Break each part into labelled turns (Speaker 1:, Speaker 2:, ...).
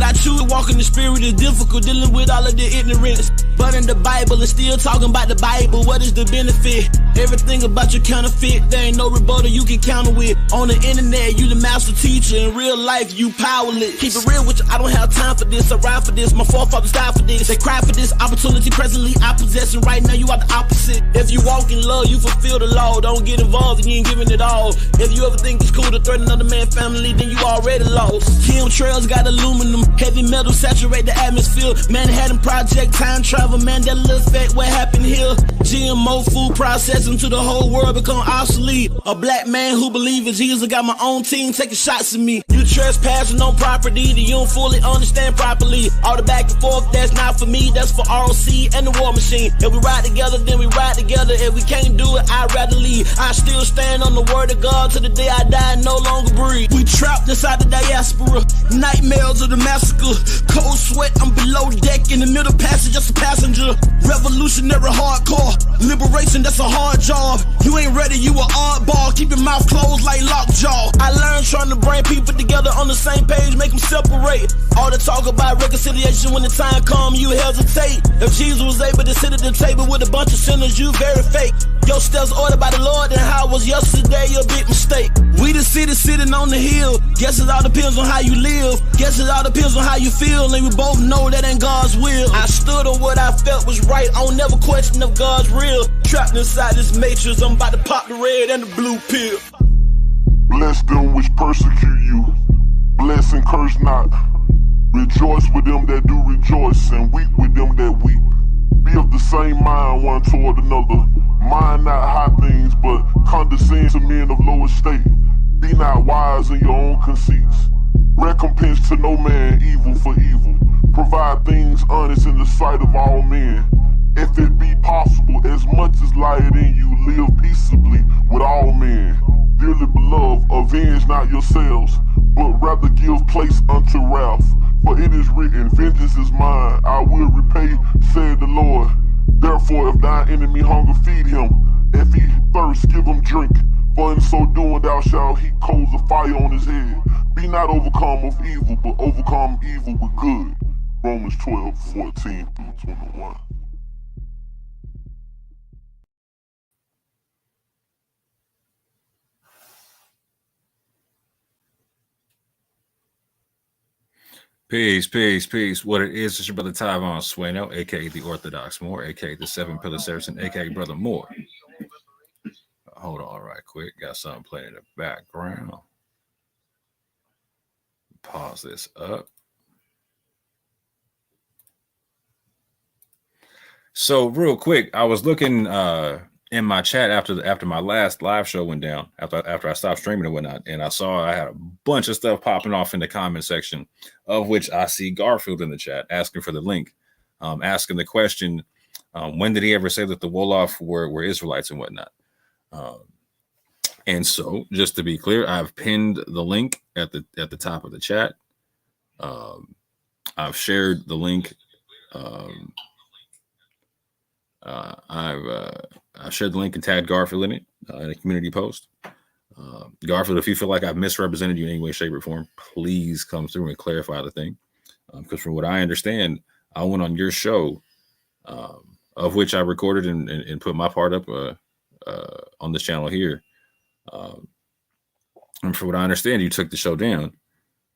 Speaker 1: I choose to walk in the spirit is difficult, dealing with all of the ignorance. But in the Bible, it's still talking about the Bible. What is the benefit? Everything about you counterfeit. There ain't no rebuttal you can counter with. On the internet, you the master teacher. In real life, you powerless. Keep it real with you, I don't have time for this. I ride for this, my forefathers died for this. They cry for this opportunity presently I possess, and right now you are the opposite. If you walk in love, you fulfill the law. Don't get involved and you ain't giving it all. If you ever think it's cool to threaten another man's family, then you already lost. Chemtrails got aluminum, heavy metal saturate the atmosphere. Manhattan Project, time travel, Mandela effect, what happened here? GMO food processing to the whole world become obsolete. A black man who believes in Jesus got my own team taking shots at me. You trespassing on property that you don't fully understand properly. All the back and forth, that's not for me, that's for ROC and the war machine. If we ride together, then we ride together. If we can't do it, I'd rather leave. I still stand on the word of God till the day I die and no longer breathe. We trapped inside the diaspora, nightmares of the massacre. Cold sweat, I'm below deck, in the middle passage, just a passenger. Revolutionary hardcore, liberation, that's a hard job. You ain't ready, you a oddball, keep your mouth closed like lockjaw. I learned trying to bring people together on the same page, make them separate. All the talk about reconciliation, when the time come, you hesitate. If Jesus was able to sit at the table with a bunch of sinners, you very fake. Your steps ordered by the Lord, and how it was yesterday, a big mistake. We the city sitting on the hill. Guess it all depends on how you live. Guess it all depends on how you feel, and we both know that ain't God's will. I stood on what I felt was right. I don't never question if God's real. Trapped inside this matrix, I'm about to pop the red and the blue pill.
Speaker 2: Bless them which persecute you. Bless and curse not. Rejoice with them that do rejoice, and weep with them that weep. Be of the same mind one toward another. Mind not high things, but condescend to men of low estate. Be not wise in your own conceits. Recompense to no man evil for evil. Provide things honest in the sight of all men. If it be possible, as much as lieth in you, live peaceably with all men. Dearly beloved, avenge not yourselves, but rather give place unto wrath. For it is written, vengeance is mine, I will repay, said the Lord. Therefore, if thine enemy hunger, feed him. If he thirst, give him drink. For in so doing thou shalt heap coals of fire on his head. Be not overcome of evil, but overcome evil with good. Romans 12:14-21.
Speaker 3: Peace. What it is your brother Tyvon Sueno, aka the Orthodox Moor, aka the Seven Pillar Saracen, aka Brother Moore. Hold on right quick. Got something playing in the background. Pause this up. So real quick, I was looking in my chat after my last live show went down, after I stopped streaming and whatnot, and I saw I had a bunch of stuff popping off in the comment section, of which I see Garfield in the chat asking for the link, asking the question, when did he ever say that the Wolof were Israelites and whatnot? And so, just to be clear, I've pinned the link at the top of the chat. I've shared the link. I've shared the link and tagged Garfield in it in a community post. Garfield, if you feel like I've misrepresented you in any way, shape, or form, please come through and clarify the thing. Because from what I understand, I went on your show, of which I recorded and put my part up on this channel here. And from what I understand, you took the show down,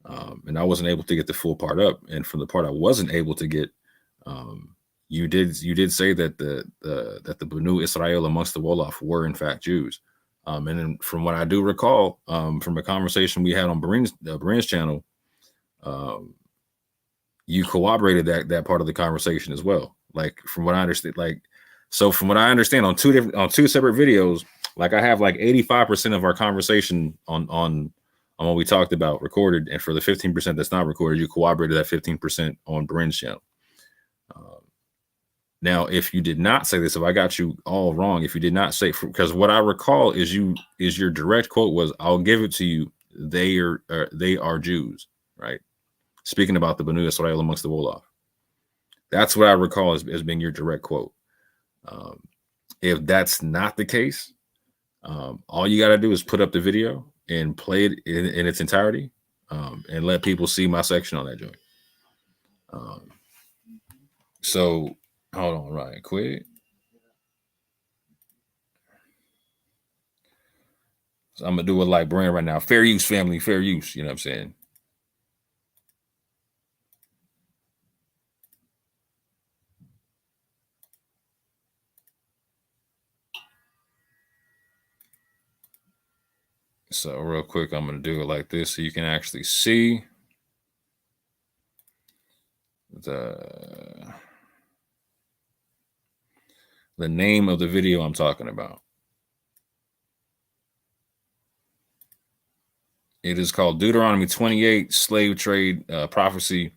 Speaker 3: and I wasn't able to get the full part up. And from the part I wasn't able to get, you did say that the Banu Israel amongst the Wolof were in fact Jews. And then from what I do recall, from a conversation we had on Barin's channel, you corroborated that part of the conversation as well. Like from what I understand, from what I understand on two separate videos, like I have like 85% of our conversation on what we talked about recorded, and for the 15% that's not recorded, you corroborated that 15% on Barin's channel. Now, if you did not say this, if I got you all wrong, if you did not say, because what I recall is your direct quote was, "I'll give it to you. They are Jews," right? Speaking about the Banu Israel amongst the Wolof. That's what I recall as being your direct quote. If that's not the case, all you got to do is put up the video and play it in its entirety, and let people see my section on that joint. So hold on, right quick. So I'm gonna do it like Brand right now. Fair use, family, fair use. You know what I'm saying? So real quick, I'm gonna do it like this so you can actually see the name of the video I'm talking about. It is called Deuteronomy 28, Slave Trade Prophecy,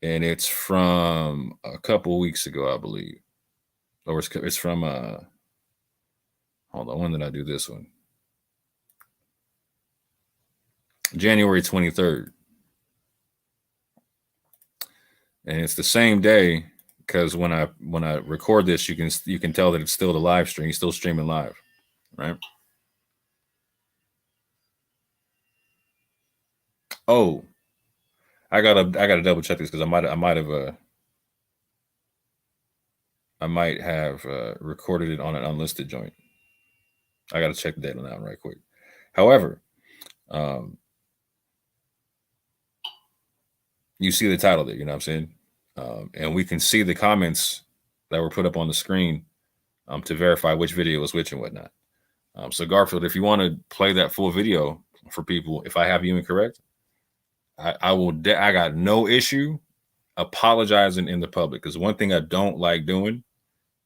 Speaker 3: and it's from a couple weeks ago, I believe. Or it's from hold on, when did I do this one? January 23rd. And it's the same day because when I record this, you can tell that it's still the live stream, still streaming live, right? Oh, I gotta double check this because I might have recorded it on an unlisted joint. I gotta check the date on that right quick. However, you see the title there, you know what I'm saying? And we can see the comments that were put up on the screen to verify which video was which and whatnot. So Garfield, if you want to play that full video for people, if I have you incorrect, I will. I got no issue apologizing in the public because one thing I don't like doing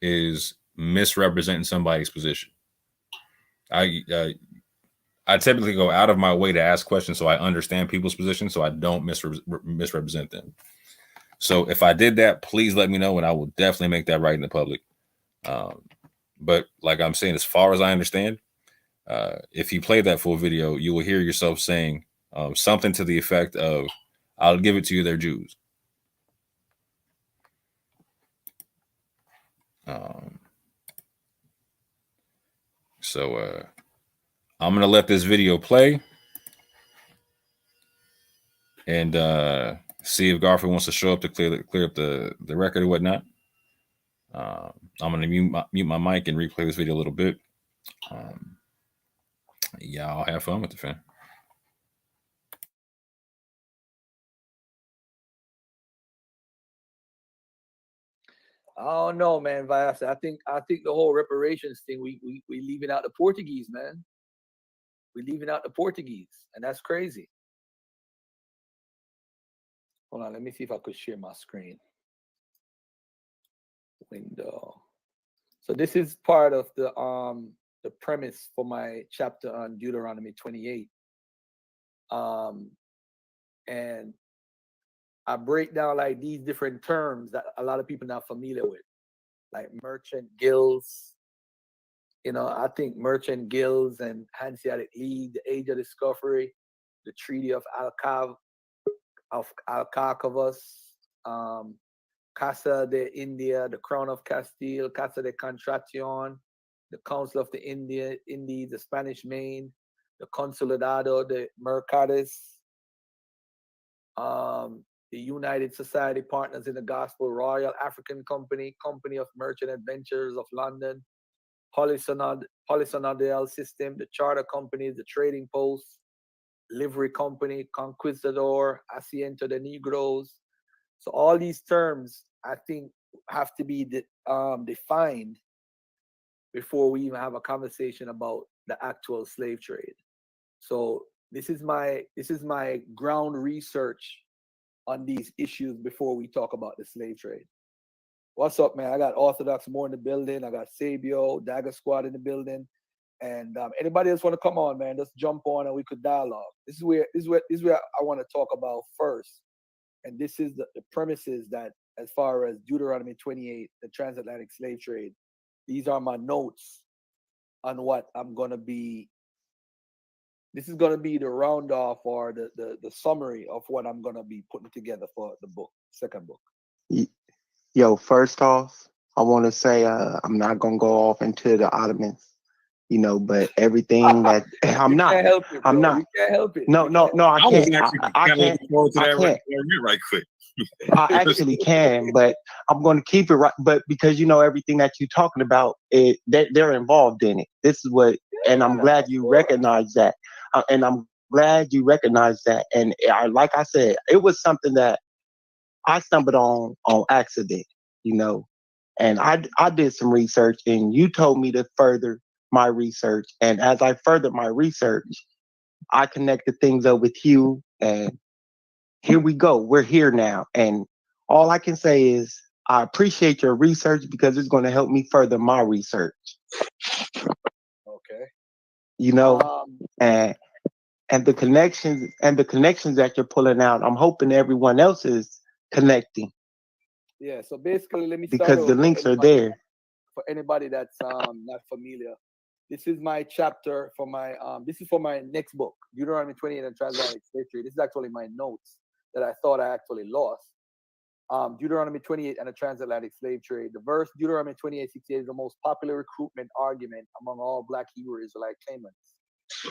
Speaker 3: is misrepresenting somebody's position. I typically go out of my way to ask questions so I understand people's position, so I don't misrepresent them. So if I did that, please let me know, and I will definitely make that right in the public. But like I'm saying, as far as I understand, if you play that full video, you will hear yourself saying something to the effect of, "I'll give it to you, they're Jews." So I'm gonna let this video play and see if Garfield wants to show up to clear up the record or whatnot. I'm gonna mute my mic and replay this video a little bit. Y'all have fun with it, fam.
Speaker 4: I don't know, man, Vias. I think the whole reparations thing, we leaving out the Portuguese, man. We're leaving out the Portuguese, and that's crazy. Hold on, let me see if I could share my screen. Window. So this is part of the premise for my chapter on Deuteronomy 28. And I break down like these different terms that a lot of people are not familiar with, like merchant guilds. You know, I think merchant guilds and Hanseatic League, the Age of Discovery, the Treaty of Alcacavos, Casa de India, the Crown of Castile, Casa de Contratación, the Council of the Indies, the Spanish Main, the Consolidado de Mercades, the United Society Partners in the Gospel, Royal African Company, Company of Merchant Adventurers of London, Polisonadel System, the Charter Companies, the Trading Post, Livery Company, Conquistador, Asiento de Negros. So all these terms, I think, have to be defined before we even have a conversation about the actual slave trade. So this is my ground research on these issues before we talk about the slave trade. What's up, man? I got Orthodox more in the building. I got Sabio, Dagger Squad in the building. And anybody else want to come on, man, just jump on and we could dialogue. This is where I want to talk about first. And this is the premises that, as far as Deuteronomy 28, the transatlantic slave trade, these are my notes on what I'm going to be. This is going to be the round off or the summary of what I'm going to be putting together for the book, second book.
Speaker 5: Yo, first off, I want to say I'm not going to go off into the Ottomans, you know, but everything that I'm not.
Speaker 4: Can't help it,
Speaker 5: I'm not.
Speaker 4: You can't help it.
Speaker 5: No, I can't.
Speaker 3: I can't.
Speaker 5: I can't.
Speaker 3: Right quick.
Speaker 5: I actually can, but I'm going to keep it right. But because you know everything that you're talking about, they're involved in it. This is what, and I'm glad you recognize that. And I'm glad you recognize that. And like I said, it was something that I stumbled on accident, you know. And I did some research, and you told me to further my research. And as I furthered my research, I connected things up with you, and here we go. We're here now. And all I can say is I appreciate your research because it's going to help me further my research.
Speaker 4: Okay.
Speaker 5: You know, and the connections that you're pulling out, I'm hoping everyone else is connecting
Speaker 4: Yeah. So basically, let me start
Speaker 5: because the
Speaker 4: over for
Speaker 5: links are
Speaker 4: anybody
Speaker 5: there.
Speaker 4: that's not familiar. This is my chapter for my this is for my next book, Deuteronomy 28 and Transatlantic Slave Trade. This is actually my notes that I thought I actually lost. Deuteronomy 28 and the transatlantic slave trade. The verse Deuteronomy 28:68 is the most popular recruitment argument among all Black Hebrew Israelite claimants.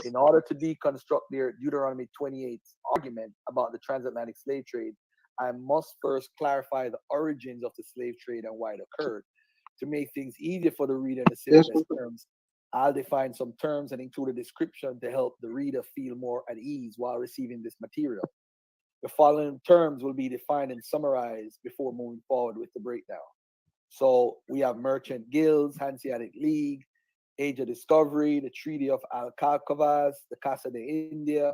Speaker 4: In order to deconstruct their Deuteronomy 28 argument about the transatlantic slave trade, I must first clarify the origins of the slave trade and why it occurred. To make things easier for the reader in the simplest terms, I'll define some terms and include a description to help the reader feel more at ease while receiving this material. The following terms will be defined and summarized before moving forward with the breakdown. So we have merchant guilds, Hanseatic League, Age of Discovery, the Treaty of Alcalcavas, the Casa de India,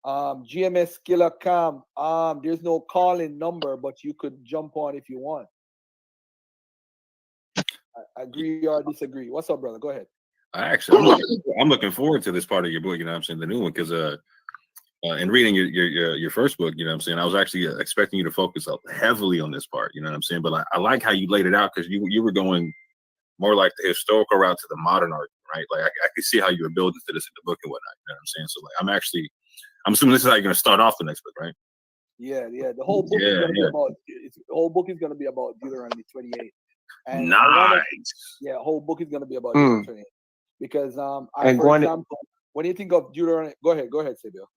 Speaker 4: GMS Killer Cam. There's no call-in number, but you could jump on if you want. I agree or disagree. What's up, brother? Go ahead.
Speaker 3: I'm looking forward to this part of your book. You know what I'm saying, the new one, because and reading your first book, you know what I'm saying, I was actually expecting you to focus up heavily on this part, you know what I'm saying, but I like how you laid it out because you were going more like the historical route to the modern argument, right? Like I could see how you were building to this in the book and whatnot, you know what I'm saying? So like I'm assuming this is how you're going to start off the next book, right?
Speaker 4: Yeah. The whole book is going to be about. The whole book is going to be about Deuteronomy 28. And
Speaker 3: nice.
Speaker 4: The whole book is going to be about Deuteronomy 28 because for example, when you think of Deuteronomy, go ahead, Sabio.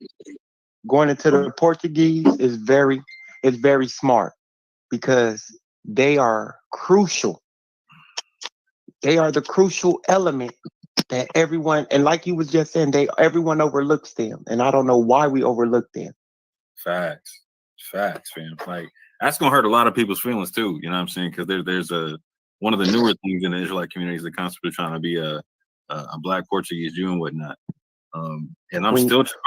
Speaker 5: Going into the Portuguese is very smart because they are crucial. They are the crucial element that everyone, and like you was just saying, everyone overlooks them, and I don't know why we overlook them.
Speaker 3: Facts, fam. Like that's gonna hurt a lot of people's feelings too. You know what I'm saying? Because there's one of the newer things in the Israelite community is the concept of trying to be a Black Portuguese Jew and whatnot. And I'm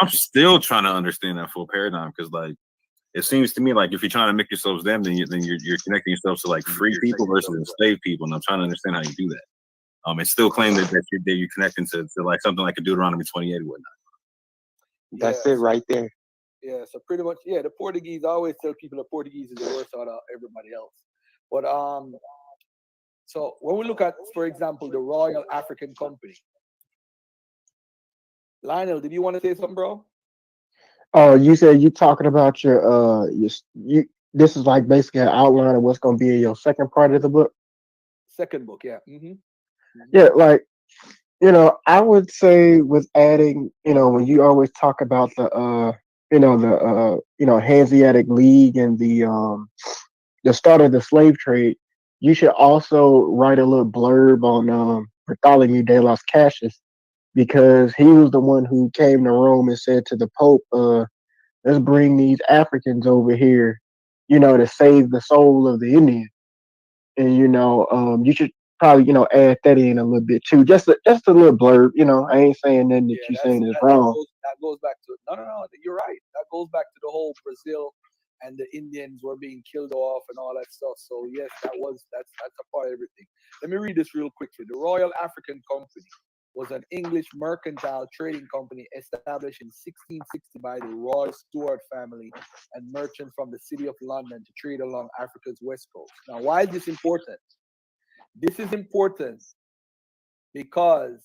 Speaker 3: still trying to understand that full paradigm because like it seems to me like if you're trying to make yourselves them, then you're connecting yourselves to like free people versus enslaved people, and I'm trying to understand how you do that. And still claim that you're connecting to like something like a Deuteronomy 28 or whatnot.
Speaker 5: That's it right there.
Speaker 4: Yeah, so pretty much, the Portuguese, I always tell people the Portuguese is the worst out of everybody else. But so when we look at, for example, the Royal African Company. Lionel, did you want to say something, bro?
Speaker 6: Oh, you said you talking about your this is like basically an outline of what's going to be in your second part of the book.
Speaker 4: Second book, yeah. Mm-hmm.
Speaker 6: Yeah, like I would say with adding, when you always talk about the Hanseatic League and the start of the slave trade, you should also write a little blurb on Bartholomew de las Casas, because he was the one who came to Rome and said to the Pope, let's bring these Africans over here, to save the soul of the Indian. And, you should probably, add that in a little bit too. Just a little blurb, I ain't saying nothing that you're saying is wrong.
Speaker 4: That goes back to, no, you're right. That goes back to the whole Brazil and the Indians were being killed off and all that stuff. So yes, that's a part of everything. Let me read this real quickly. The Royal African Company was an English mercantile trading company established in 1660 by the Royal Stuart family and merchants from the city of London to trade along Africa's west coast. Now, why is this important? This is important because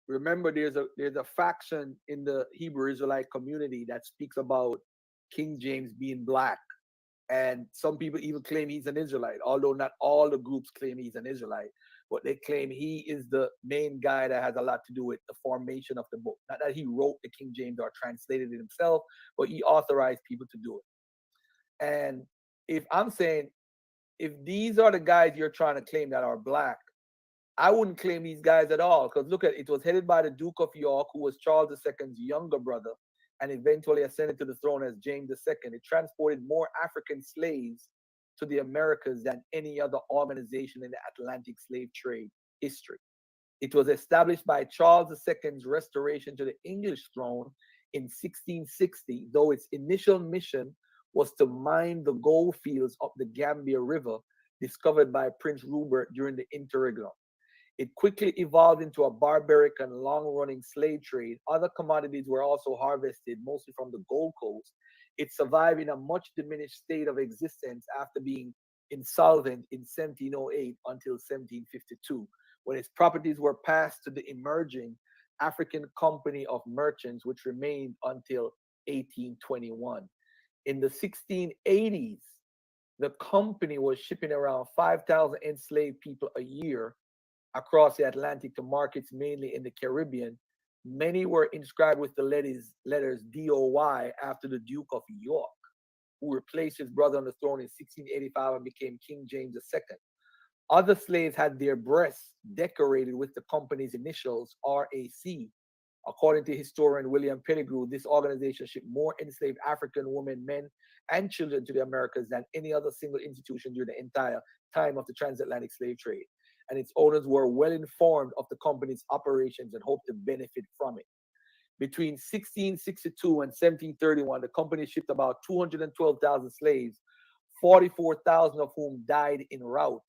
Speaker 4: remember, there's a faction in the Hebrew Israelite community that speaks about King James being Black. And some people even claim he's an Israelite, although not all the groups claim he's an Israelite, but they claim he is the main guy that has a lot to do with the formation of the book. Not that he wrote the King James or translated it himself, but he authorized people to do it. And if I'm saying, if these are the guys you're trying to claim that are black, I wouldn't claim these guys at all. Because look at it, was headed by the Duke of York, who was Charles II's younger brother, and eventually ascended to the throne as James II. It transported more African slaves to the Americas than any other organization in the Atlantic slave trade history. It was established by Charles II's restoration to the English throne in 1660, though its initial mission was to mine the gold fields up the Gambia River discovered by Prince Rupert during the interregnum. It quickly evolved into a barbaric and long-running slave trade. Other commodities were also harvested, mostly from the Gold Coast. It survived in a much diminished state of existence after being insolvent in 1708 until 1752, when its properties were passed to the emerging African Company of Merchants, which remained until 1821. In the 1680s, the company was shipping around 5,000 enslaved people a year across the Atlantic to markets mainly in the Caribbean. Many were inscribed with the letters DOY after the Duke of York, who replaced his brother on the throne in 1685 and became King James II. Other slaves had their breasts decorated with the company's initials, RAC. According to historian William Pettigrew, this organization shipped more enslaved African women, men, and children to the Americas than any other single institution during the entire time of the transatlantic slave trade. And its owners were well informed of the company's operations and hoped to benefit from it. Between 1662 and 1731, the company shipped about 212,000 slaves, 44,000 of whom died en route,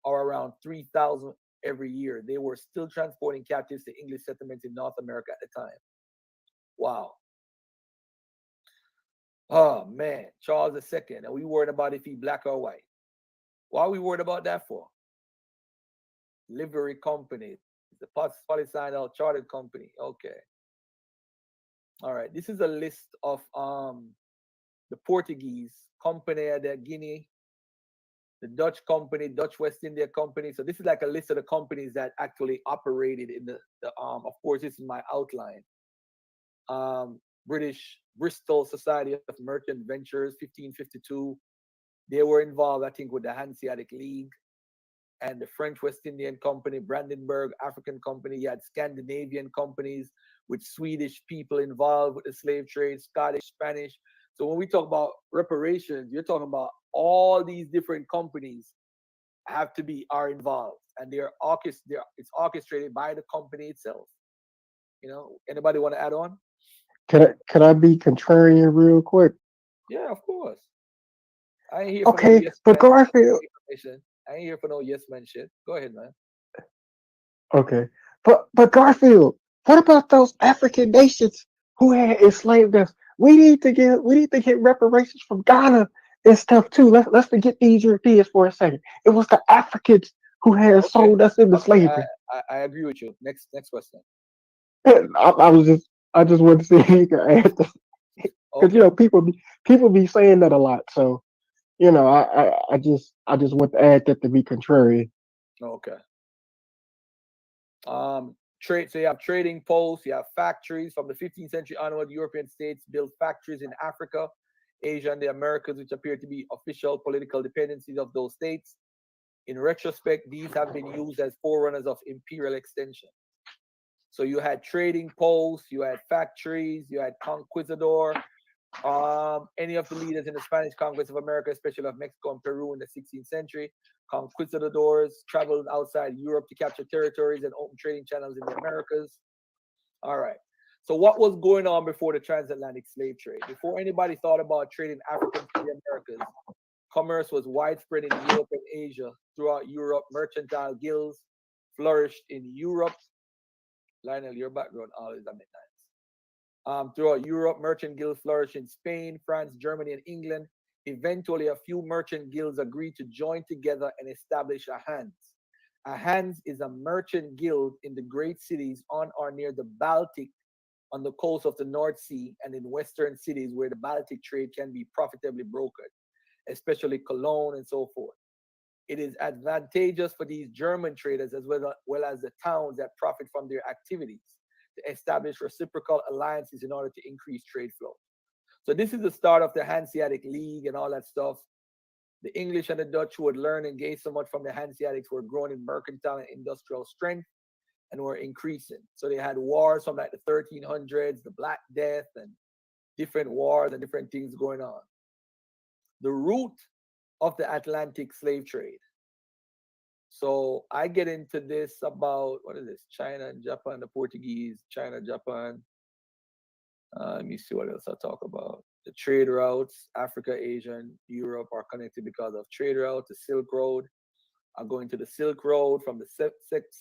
Speaker 4: or around 3,000 every year. They were still transporting captives to English settlements in North America at the time. Wow. Oh man, Charles II. And we worried about if he black or white. Why are we worried about that for? Livery company, the polycyanal chartered company. Okay. All right. This is a list of the Portuguese company de Guinea, the Dutch company, Dutch West India Company. So this is like a list of the companies that actually operated in the of course, this is my outline. British Bristol Society of Merchant Ventures, 1552. They were involved, I think, with the Hanseatic League and the French West Indian Company, Brandenburg African Company. You had Scandinavian companies with Swedish people involved with the slave trade, Scottish, Spanish. So when we talk about reparations, you're talking about all these different companies are involved, and it's orchestrated by the company itself. Anybody want to add on?
Speaker 6: Can I be contrarian real quick?
Speaker 4: Yeah, of course. I ain't here for no
Speaker 6: Okay,
Speaker 4: yes
Speaker 6: but
Speaker 4: man
Speaker 6: Garfield.
Speaker 4: information. I ain't here for no yes man shit. Go ahead, man.
Speaker 6: Okay, but Garfield, what about those African nations who had enslaved us? We need to get reparations from Ghana and stuff too. Let's forget these Europeans for a second. It was the Africans who had
Speaker 4: Okay.
Speaker 6: sold us into
Speaker 4: Okay.
Speaker 6: slavery.
Speaker 4: I agree with you. Next question.
Speaker 6: I just wanted to see if you could add that because
Speaker 4: Okay.
Speaker 6: people be saying that a lot. So I just want to add that to be contrary.
Speaker 4: Okay. Trade. So you have trading posts. You have factories. From the 15th century onward, European states built factories in Africa, Asia, and the Americas, which appear to be official political dependencies of those states. In retrospect, these have been used as forerunners of imperial extension. So you had trading posts, you had factories, you had conquistador. Any of the leaders in the Spanish conquest of America, especially of Mexico and Peru in the 16th century, conquistadors traveled outside Europe to capture territories and open trading channels in the Americas. All right. So what was going on before the transatlantic slave trade? Before anybody thought about trading Africans to the Americas, commerce was widespread in Europe and Asia. Throughout Europe, mercantile guilds flourished in Europe. Lionel, your background always at midnight. Throughout Europe, merchant guilds flourished in Spain, France, Germany, and England. Eventually, a few merchant guilds agreed to join together and establish a Hanse. A Hanse is a merchant guild in the great cities on or near the Baltic, on the coast of the North Sea, and in western cities where the Baltic trade can be profitably brokered, especially Cologne and so forth. It is advantageous for these German traders as well as the towns that profit from their activities to establish reciprocal alliances in order to increase trade flow. So this is the start of the Hanseatic League and all that stuff. The English and the Dutch, who would learn and gain so much from the Hanseatics, were growing in mercantile and industrial strength and were increasing. So they had wars from like the 1300s, the Black Death, and different wars and different things going on. The root of the Atlantic slave trade. So I get into this about, what is this? China and Japan, the Portuguese, China, Japan. Let me see what else I talk about. The trade routes, Africa, Asia, and Europe are connected because of trade routes. The Silk Road. I'm going to the Silk Road from the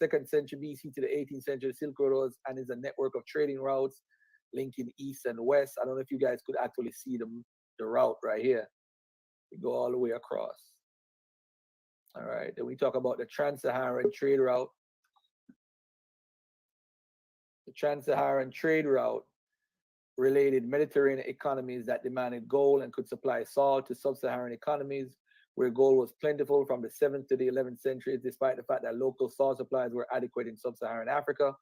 Speaker 4: 2nd century BC to the 18th century. The Silk Road was, and is a network of trading routes linking east and west. I don't know if you guys could actually see the route right here. We go all the way across. All right. Then we talk about the Trans-Saharan trade route. The Trans-Saharan trade route related Mediterranean economies that demanded gold and could supply salt to sub-Saharan economies where gold was plentiful from the 7th to the 11th centuries, despite the fact that local salt supplies were adequate in sub-Saharan Africa.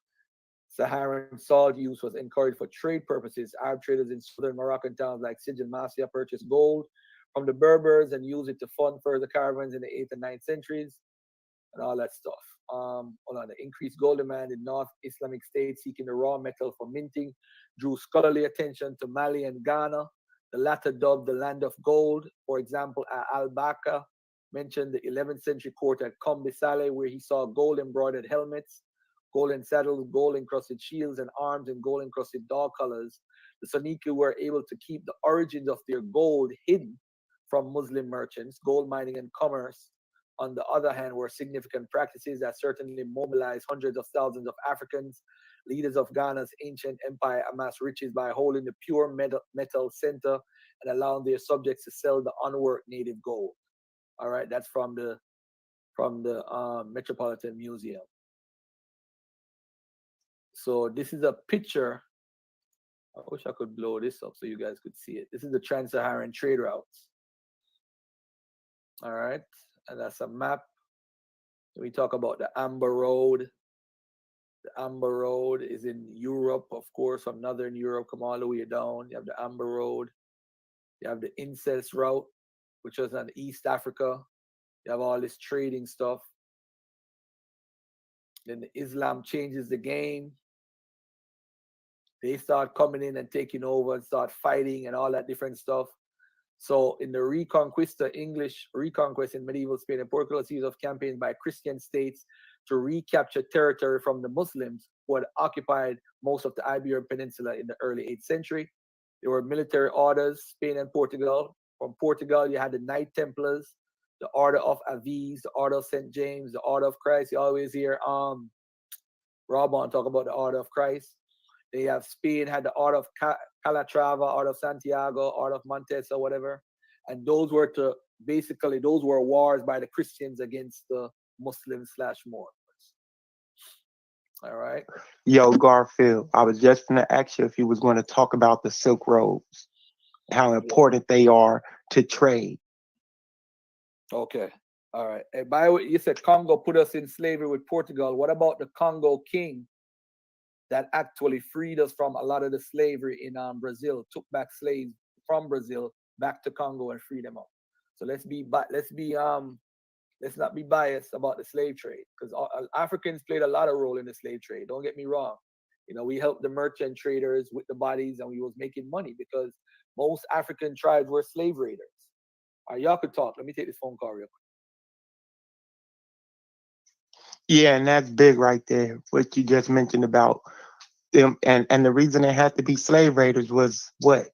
Speaker 4: Saharan salt use was encouraged for trade purposes. Arab traders in southern Moroccan towns like Sijil Masya purchased gold from the Berbers and used it to fund further caravans in the 8th and 9th centuries and all that stuff. Hold on, the increased gold demand in North Islamic states seeking the raw metal for minting drew scholarly attention to Mali and Ghana, the latter dubbed the land of gold. For example, Al-Baka mentioned the 11th century court at Kombe Saleh, where he saw gold embroidered helmets, golden saddles, gold encrusted shields and arms, and gold encrusted dog colors. The Soninke were able to keep the origins of their gold hidden from Muslim merchants. Gold mining and commerce, on the other hand, were significant practices that certainly mobilized hundreds of thousands of Africans. Leaders of Ghana's ancient empire amassed riches by holding the pure metal center and allowing their subjects to sell the unworked native gold. All right, that's from the Metropolitan Museum. So this is a picture. I wish I could blow this up so you guys could see it. This is the Trans-Saharan trade routes. All right, and that's a map. We talk about the Amber Road. The Amber Road is in Europe, of course, from Northern Europe, come all the way down. You have the Amber Road. You have the Incest route, which was in East Africa. You have all this trading stuff. Then the Islam changes the game. They start coming in and taking over and start fighting and all that different stuff. So in the Reconquista, English reconquest in medieval Spain and Portugal, a series of campaigns by Christian states to recapture territory from the Muslims who had occupied most of the Iberian Peninsula in the early 8th century. There were military orders, Spain and Portugal. From Portugal, you had the Knight Templars, the Order of Aviz, the Order of St. James, the Order of Christ. You always hear Robon talk about the Order of Christ. They have Spain had the Order of Calatrava, Order of Santiago, Order of Montes or whatever. And those were those were wars by the Christians against the Muslims/Moors. All right.
Speaker 5: Yo, Garfield, I was just going to ask you if you was going to talk about the Silk Roads, how important they are to trade.
Speaker 4: Okay. All right. Hey, by the way, you said Congo put us in slavery with Portugal. What about the Congo king that actually freed us from a lot of the slavery in Brazil, took back slaves from Brazil back to Congo and freed them up? So let's not be biased about the slave trade, because Africans played a lot of role in the slave trade. Don't get me wrong. You know, we helped the merchant traders with the bodies and we was making money because most African tribes were slave raiders. All right, y'all could talk. Let me take this phone call real quick.
Speaker 5: Yeah, and that's big right there, what you just mentioned about them. And the reason they had to be slave raiders was what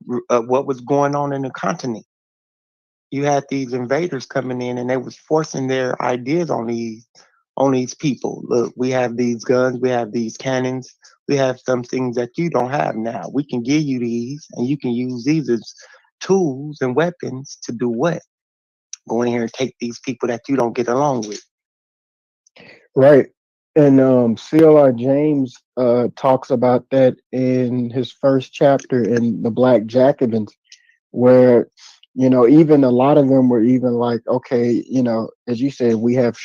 Speaker 5: was going on in the continent. You had these invaders coming in and they was forcing their ideas on these people. Look, we have these guns, we have these cannons, we have some things that you don't have now. We can give you these and you can use these as tools and weapons to do what? Go in here and take these people that you don't get along with.
Speaker 6: Right. And C.L.R. James talks about that in his first chapter in the Black Jacobins, where even a lot of them were even like, okay, as you said, we have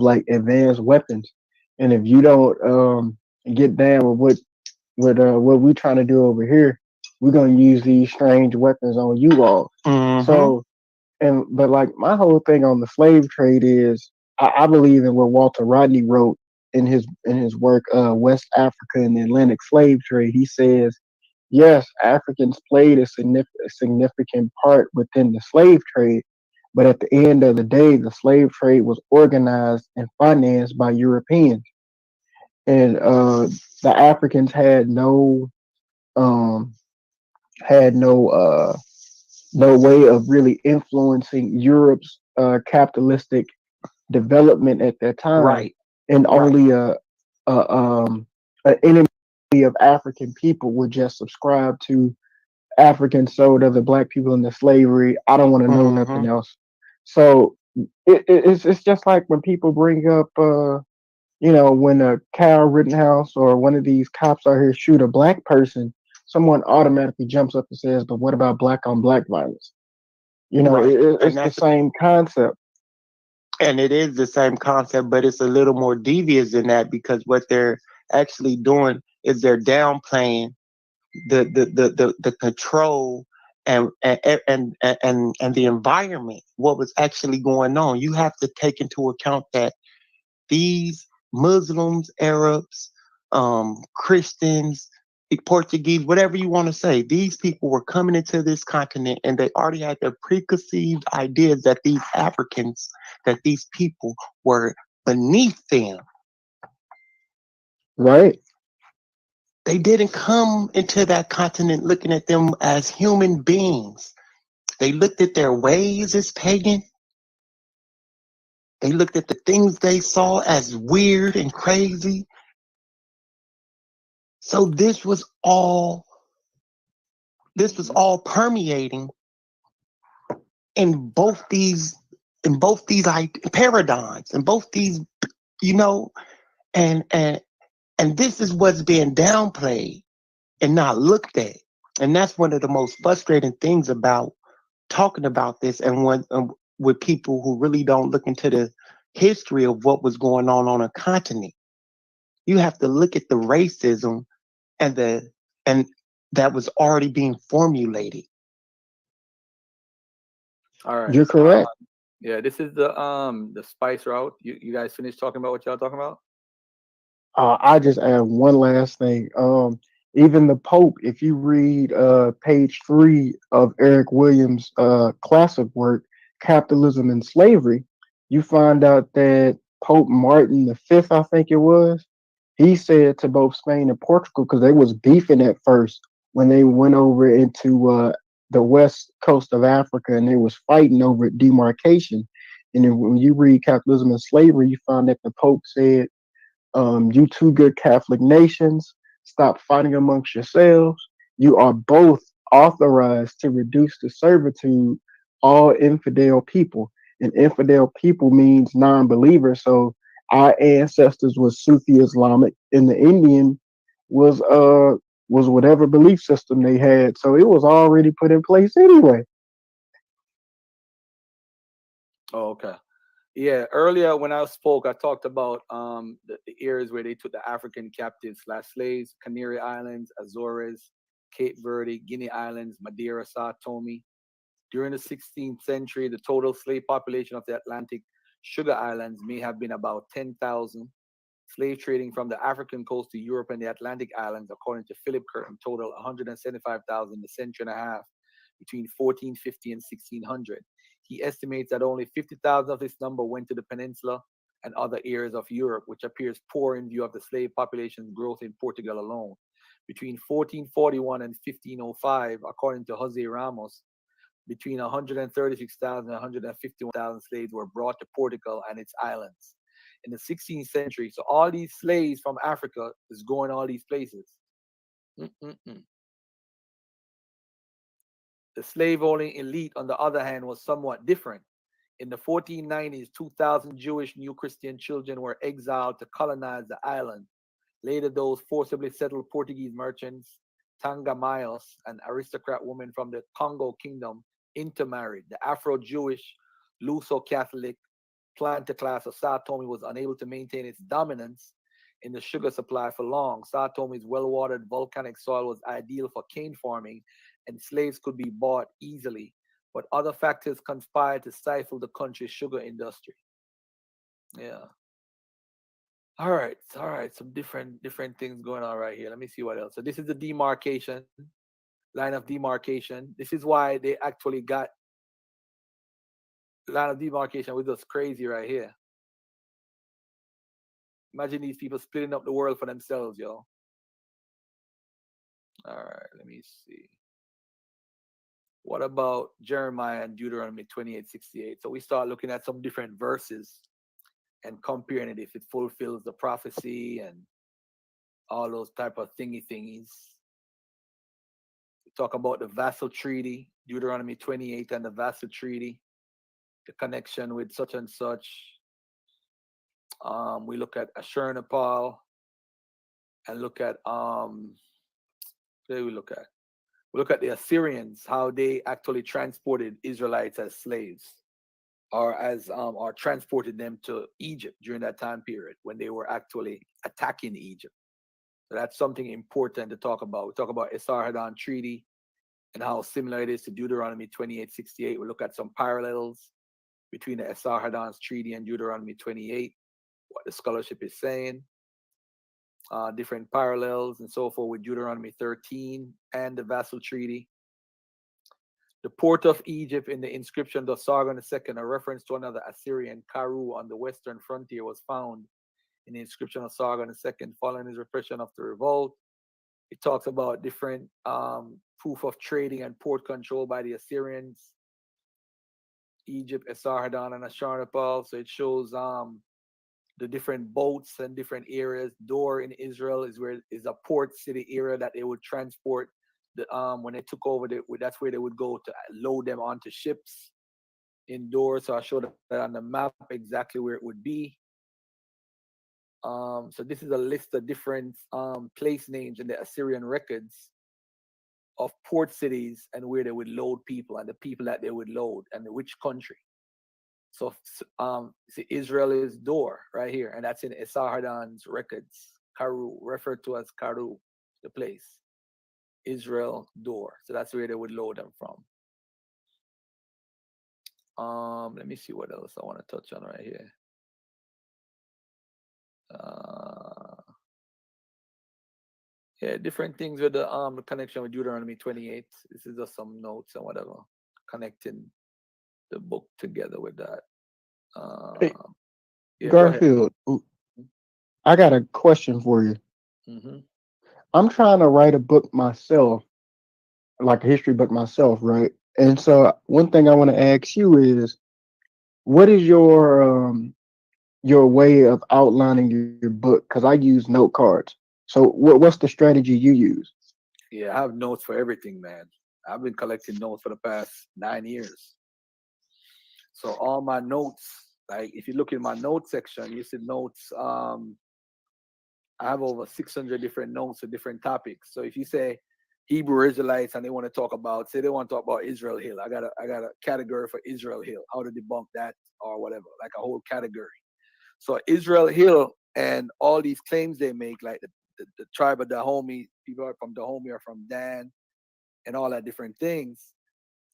Speaker 6: like advanced weapons, and if you don't get down with what we're trying to do over here, we're gonna use these strange weapons on you all. So but like my whole thing on the slave trade is I believe in what Walter Rodney wrote in his work West Africa and the Atlantic Slave Trade. He says, yes, Africans played a significant part within the slave trade, but at the end of the day, the slave trade was organized and financed by Europeans, and the Africans um, had no way of really influencing Europe's capitalistic development at that time,
Speaker 5: Right.
Speaker 6: and
Speaker 5: Right.
Speaker 6: only an enemy of African people would just subscribe to Africans sold other black people into slavery. I don't want to know nothing else. So it's just like when people bring up, when a Kyle Rittenhouse or one of these cops out here shoot a black person, someone automatically jumps up and says, "But what about black on black violence?"
Speaker 5: Right. And
Speaker 6: It's the
Speaker 5: that's
Speaker 6: same concept.
Speaker 5: and it is the same concept, but it's a little more devious than that because what they're actually doing is they're downplaying the control and the environment, what was actually going on. You have to take into account that these Muslims, Arabs, Christians, Portuguese, whatever you want to say, these people were coming into this continent and they already had their preconceived ideas that these Africans, that these people were beneath them.
Speaker 6: Right.
Speaker 5: They didn't come into that continent looking at them as human beings. They looked at their ways as pagan. They looked at the things they saw as weird and crazy. So this was all permeating in both these paradigms, in both these, you know, and and and this is what's being downplayed and not looked at. And that's one of the most frustrating things about talking about this and with people who really don't look into the history of what was going on a continent. You have to look at the racism and the and that was already being formulated.
Speaker 4: All right.
Speaker 6: You're correct.
Speaker 4: Yeah, this is the spice route. You guys finished talking about what y'all talking about?
Speaker 6: I just add one last thing. Even the Pope, if you read page 3 of Eric Williams' classic work, Capitalism and Slavery, you find out that Pope Martin V, I think it was, he said to both Spain and Portugal, because they was beefing at first when they went over into the west coast of Africa and they was fighting over demarcation. And then when you read Capitalism and Slavery, you find that the Pope said, you two good Catholic nations, stop fighting amongst yourselves. You are both authorized to reduce to servitude all infidel people. And infidel people means non believer. So our ancestors was Sufi Islamic, and the Indian was was whatever belief system they had. So it was already put in place anyway.
Speaker 4: Oh, okay. Yeah, earlier when I spoke, I talked about the areas where they took the African captives slash slaves: Canary Islands, Azores, Cape Verde, Guinea Islands, Madeira, Sao Tome. During the 16th century, the total slave population of the Atlantic Sugar Islands may have been about 10,000. Slave trading from the African coast to Europe and the Atlantic Islands, according to Philip Curtin, total 175,000 in a century and a half between 1450 and 1600. He estimates that only 50,000 of this number went to the peninsula and other areas of Europe, which appears poor in view of the slave population's growth in Portugal alone. Between 1441 and 1505, according to Jose Ramos, between 136,000 and 151,000 slaves were brought to Portugal and its islands in the 16th century. So all these slaves from Africa is going all these places. Mm-mm-mm. The slave owning elite, on the other hand, was somewhat different. In the 1490s, 2,000 Jewish New Christian children were exiled to colonize the island. Later, those forcibly settled Portuguese merchants, Tangamayos, an aristocrat woman from the Congo Kingdom, intermarried. The Afro-Jewish, Luso-Catholic planter class of Sao Tome was unable to maintain its dominance in the sugar supply for long. Sao Tome's well-watered volcanic soil was ideal for cane farming, and slaves could be bought easily. But other factors conspired to stifle the country's sugar industry. Yeah. All right. Some different things going on right here. Let me see what else. So this is the demarcation, line of demarcation. This is why they actually got line of demarcation with us crazy right here. Imagine these people splitting up the world for themselves, yo. All right, let me see. What about Jeremiah and Deuteronomy 28:68? So we start looking at some different verses and comparing it if it fulfills the prophecy and all those type of thingies. We talk about the vassal treaty, Deuteronomy 28 and the vassal treaty, the connection with such and such. We look at Ashurnapal and look at what do we look at? We look at the Assyrians, how they actually transported Israelites as slaves, or transported them to Egypt during that time period when they were actually attacking Egypt. So that's something important to talk about. We talk about Esarhaddon Treaty and how similar it is to Deuteronomy 28:68. We look at some parallels between the Esarhaddon's Treaty and Deuteronomy 28, what the scholarship is saying. Different parallels and so forth with Deuteronomy 13 and the vassal treaty. The port of Egypt in the inscription of Sargon II, a reference to another Assyrian Karu on the western frontier, was found in the inscription of Sargon II following his repression of the revolt. It talks about different proof of trading and port control by the Assyrians, Egypt, Esarhaddon, and Ashurnapal. So it shows the different boats and different areas. Dor in Israel is a port city area that they would transport the when they took over. That's where they would go to load them onto ships in Dor. So I showed that on the map exactly where it would be. So this is a list of different place names in the Assyrian records of port cities and where they would load people and the people that they would load and which country. So see, Israel is Dor right here, and that's in Esarhaddon's records. Karu, referred to as Karu, the place. Israel, Dor. So that's where they would load them from. Let me see what else I want to touch on right here. Yeah, different things with the connection with Deuteronomy 28. This is just some notes and whatever, connecting the book together with that.
Speaker 6: Hey,
Speaker 4: Yeah,
Speaker 6: Garfield, I got a question for you. I'm trying to write a book myself, like a history book myself, right? And so one thing I want to ask you is, what is your way of outlining your book? Because I use note cards. So what's the strategy you use?
Speaker 4: Yeah, I have notes for everything, man. I've been collecting notes for the past 9 years. So all my notes, like if you look in my notes section, you see notes. I have over 600 different notes for different topics. So if you say Hebrew Israelites and they want to talk about, say they want to talk about Israel Hill, I got a category for Israel Hill, how to debunk that or whatever, like a whole category. So Israel Hill and all these claims they make, like the tribe of Dahomey, people are from Dahomey or from Dan, and all that different things.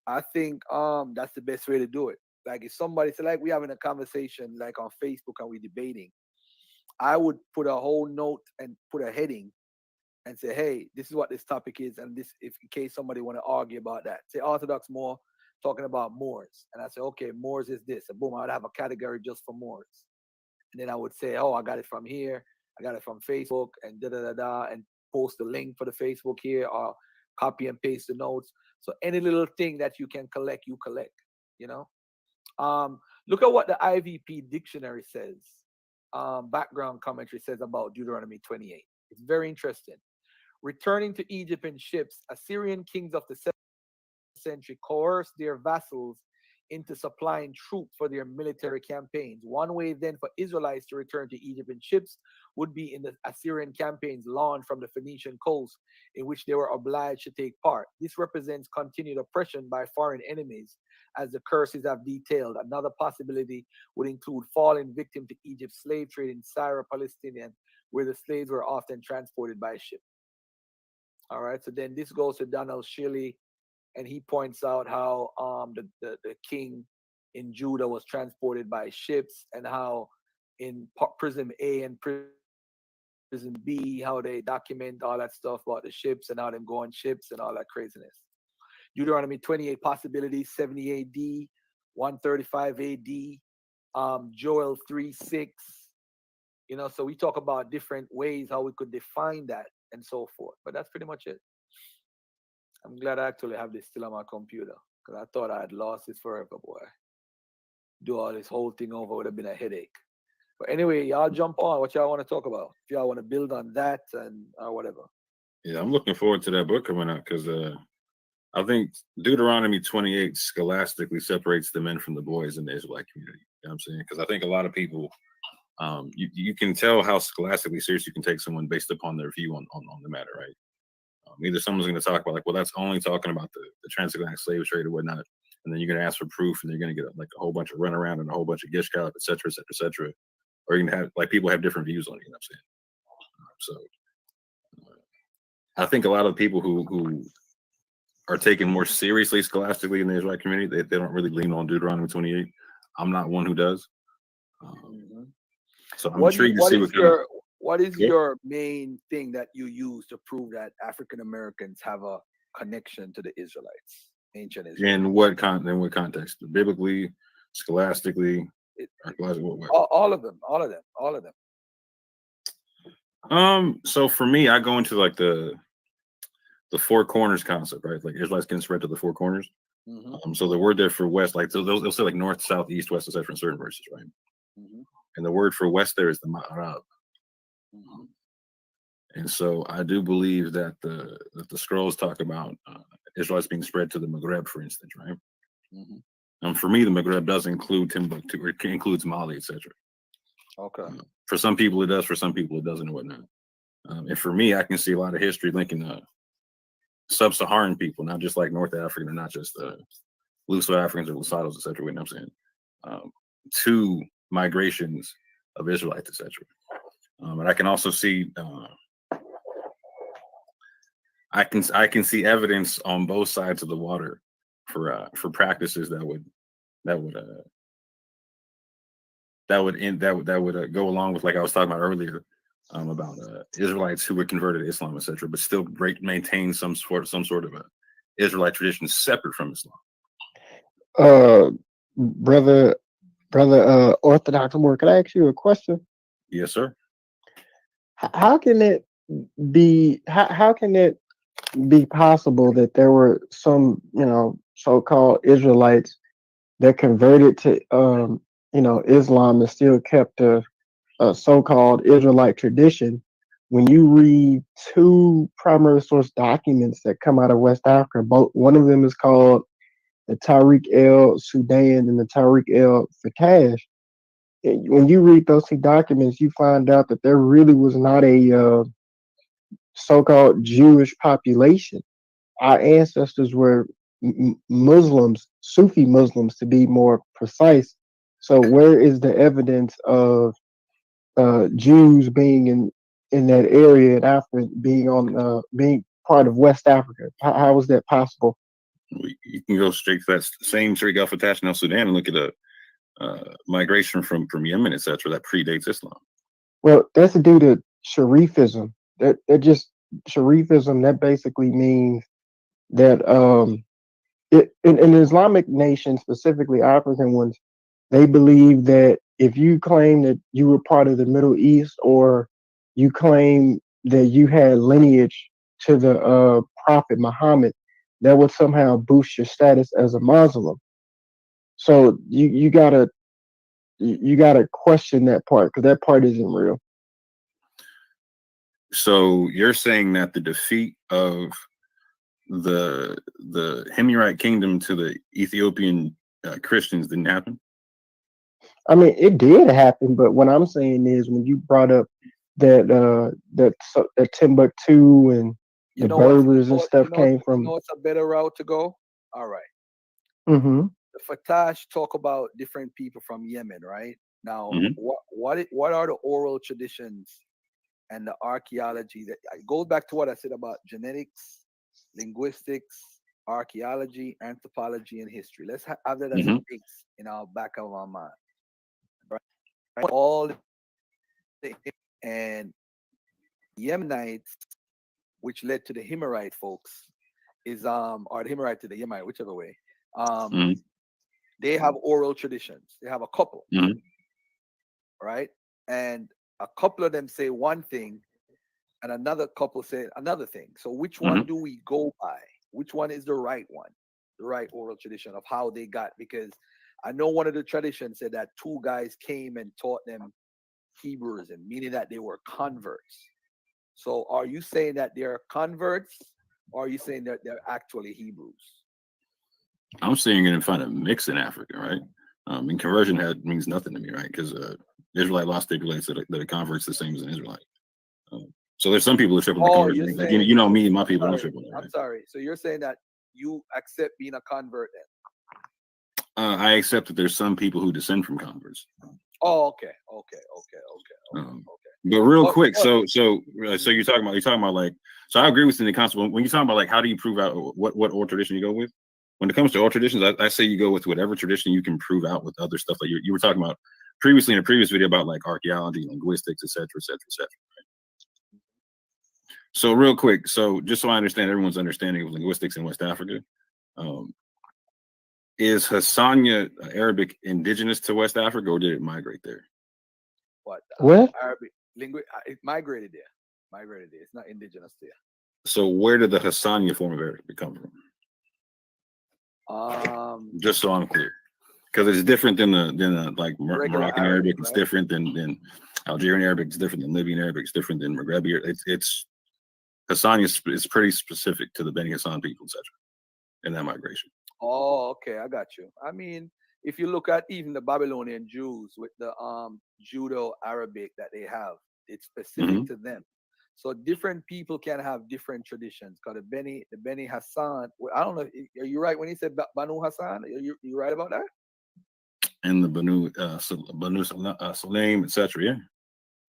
Speaker 4: I think that's the best way to do it. Like if somebody say, like we having a conversation like on Facebook and we debating, I would put a whole note and put a heading and say, hey, this is what this topic is, and this, if in case somebody want to argue about that, say Orthodox Moor talking about Moors, and I say, okay, Moors is this, and boom, I would have a category just for Moors, and then I would say, oh, I got it from here, I got it from Facebook, and da da da da, and post the link for the Facebook here, or copy and paste the notes. So any little thing that you can collect, you collect. You know, look at what the IVP dictionary says. Background commentary says about Deuteronomy 28. It's very interesting. Returning to Egypt in ships, Assyrian kings of the 7th century coerced their vassals into supplying troops for their military campaigns. One way then for Israelites to return to Egypt in ships would be in the Assyrian campaigns launched from the Phoenician coast, in which they were obliged to take part. This represents continued oppression by foreign enemies, as the curses have detailed. Another possibility would include falling victim to Egypt's slave trade in Syria, Palestinian where the slaves were often transported by ship. All right. So then this goes to Donald Shilley, and he points out how the king in Judah was transported by ships, and how in prison A and prison B, how they document all that stuff about the ships and how them go on ships and all that craziness. Deuteronomy 28 possibilities, 70 AD, 135 AD, Joel 3:6. You know, so we talk about different ways how we could define that and so forth. But that's pretty much it. I'm glad I actually have this still on my computer, because I thought I had lost this forever, boy. Do all this whole thing over would have been a headache. But anyway, y'all jump on. What y'all want to talk about? If y'all want to build on that and or whatever.
Speaker 3: Yeah, I'm looking forward to that book coming out, because I think Deuteronomy 28 scholastically separates the men from the boys in the Israelite community. You know what I'm saying? Because I think a lot of people, you can tell how scholastically serious you can take someone based upon their view on the matter, right? Either someone's going to talk about, like, well, that's only talking about the transatlantic slave trade or whatnot, and then you're going to ask for proof, and you're going to get like a whole bunch of runaround and a whole bunch of gish gallop, et cetera, et cetera, et cetera. Or you're going to have, like, people have different views on it, you know what I'm saying? So I think a lot of people who are taken more seriously scholastically in the Israelite community, they don't really lean on Deuteronomy 28. I'm not one who does. So I'm intrigued to see
Speaker 4: what is your main thing that you use to prove that African Americans have a connection to the Israelites, ancient Israelites?
Speaker 3: In what context? Biblically, scholastically,
Speaker 4: all of them.
Speaker 3: So for me, I go into like the four corners concept, right? Like Israelites getting spread to the four corners. So the word there for west, like, so they'll say like north, south, east, west, etc. in certain verses, right? And the word for west there is the Ma'arab. And so I do believe that the scrolls talk about Israelites being spread to the Maghreb, for instance, right? For me, the Maghreb does include Timbuktu, or it includes Mali, etc.
Speaker 4: Okay.
Speaker 3: For some people it does, for some people it doesn't, and whatnot. And for me, I can see a lot of history linking sub-Saharan people, not just like North African, or not just Luso Africans or Lusados, etc. You know what I'm saying? To migrations of Israelites, etc. And I can also see I can see evidence on both sides of the water for practices that would go along with, like I was talking about earlier, about Israelites who were converted to Islam, etc., but still maintain some sort of a Israelite tradition separate from Islam.
Speaker 6: Brother Orthodox Word, can I ask you a question?
Speaker 3: Yes, sir.
Speaker 6: How can it be? How can it be possible that there were some, so-called Israelites that converted to, Islam and still kept a so-called Israelite tradition? When you read two primary source documents that come out of West Africa, one of them is called the Tariq el Sudan and the Tariq el Fatash. When you read those two documents, you find out that there really was not a so-called Jewish population. Our ancestors were Muslims, Sufi Muslims, to be more precise. So where is the evidence of Jews being in that area in Africa, being part of West Africa? How is that possible?
Speaker 3: You can go straight to that same Tariq el Fatash in Sudan and look at a migration from Yemen, etc., that predates Islam. Well,
Speaker 6: that's due to Sharifism. That just Sharifism. That basically means that in Islamic nations, specifically African ones, they believe that if you claim that you were part of the Middle East, or you claim that you had lineage to the Prophet Muhammad, that would somehow boost your status as a Muslim. So you gotta question that part, because that part isn't real.
Speaker 3: So you're saying that the defeat of the Himyarite kingdom to the Ethiopian Christians didn't happen?
Speaker 6: I mean, it did happen, but what I'm saying is, when you brought up that Timbuktu and the Berbers and stuff came from.
Speaker 4: You know what's a better route to go? All right.
Speaker 6: The
Speaker 4: Fatash talk about different people from Yemen, right? Now, what are the oral traditions and the archaeology that it goes back to what I said about genetics, linguistics, archaeology, anthropology, and history. Let's have that as a base in our back of our mind. Right? All the and Yemenites, which led to the Himmerite folks, is or the Himmerite to the Yemite, whichever way. They have oral traditions. They have a couple, right? And a couple of them say one thing, and another couple say another thing. So which one do we go by? Which one is the right one? The right oral tradition of how they got? Because I know one of the traditions said that two guys came and taught them Hebrews, and meaning that they were converts. So are you saying that they're converts, or are you saying that they're actually Hebrews?
Speaker 3: I'm seeing it and find a mix in Africa, right? And conversion means nothing to me, right? Because Israelite law stipulates that a convert's the same as an Israelite. So there's some people who trip on the conversion. Like, you know me and my people don't trip on that. Right?
Speaker 4: I'm sorry. So you're saying that you accept being a convert then?
Speaker 3: I accept that there's some people who descend from converts.
Speaker 4: Oh, okay.
Speaker 3: But real quick, so you're talking about like, so I agree with you in the concept. When you're talking about like, how do you prove out what oral tradition you go with? When it comes to oral traditions, I say you go with whatever tradition you can prove out with other stuff. Like you were talking about previously in a previous video about like archaeology, linguistics, et cetera, et cetera, et cetera. Right? So real quick, so just so I understand everyone's understanding of linguistics in West Africa, is Hassania Arabic indigenous to West Africa, or did it migrate there?
Speaker 4: What? Arabic it migrated there. It's not indigenous there.
Speaker 3: So where did the Hassania form of Arabic come from? Just so I'm clear, because it's different than the like Moroccan Arabic. It's different than Algerian Arabic. It's different than Libyan Arabic. It's different than Maghrebi. It's Hassania is pretty specific to the Beni Hassan people, etc. In that migration.
Speaker 4: Oh, okay, I got you. I mean, if you look at even the Babylonian Jews with the Judo-Arabic that they have, it's specific to them. So different people can have different traditions. Because the Beni Hassan, I don't know, are you right when you said Banu Hassan? Are you right about that?
Speaker 3: And the Banu Sulaim, etc. Yeah.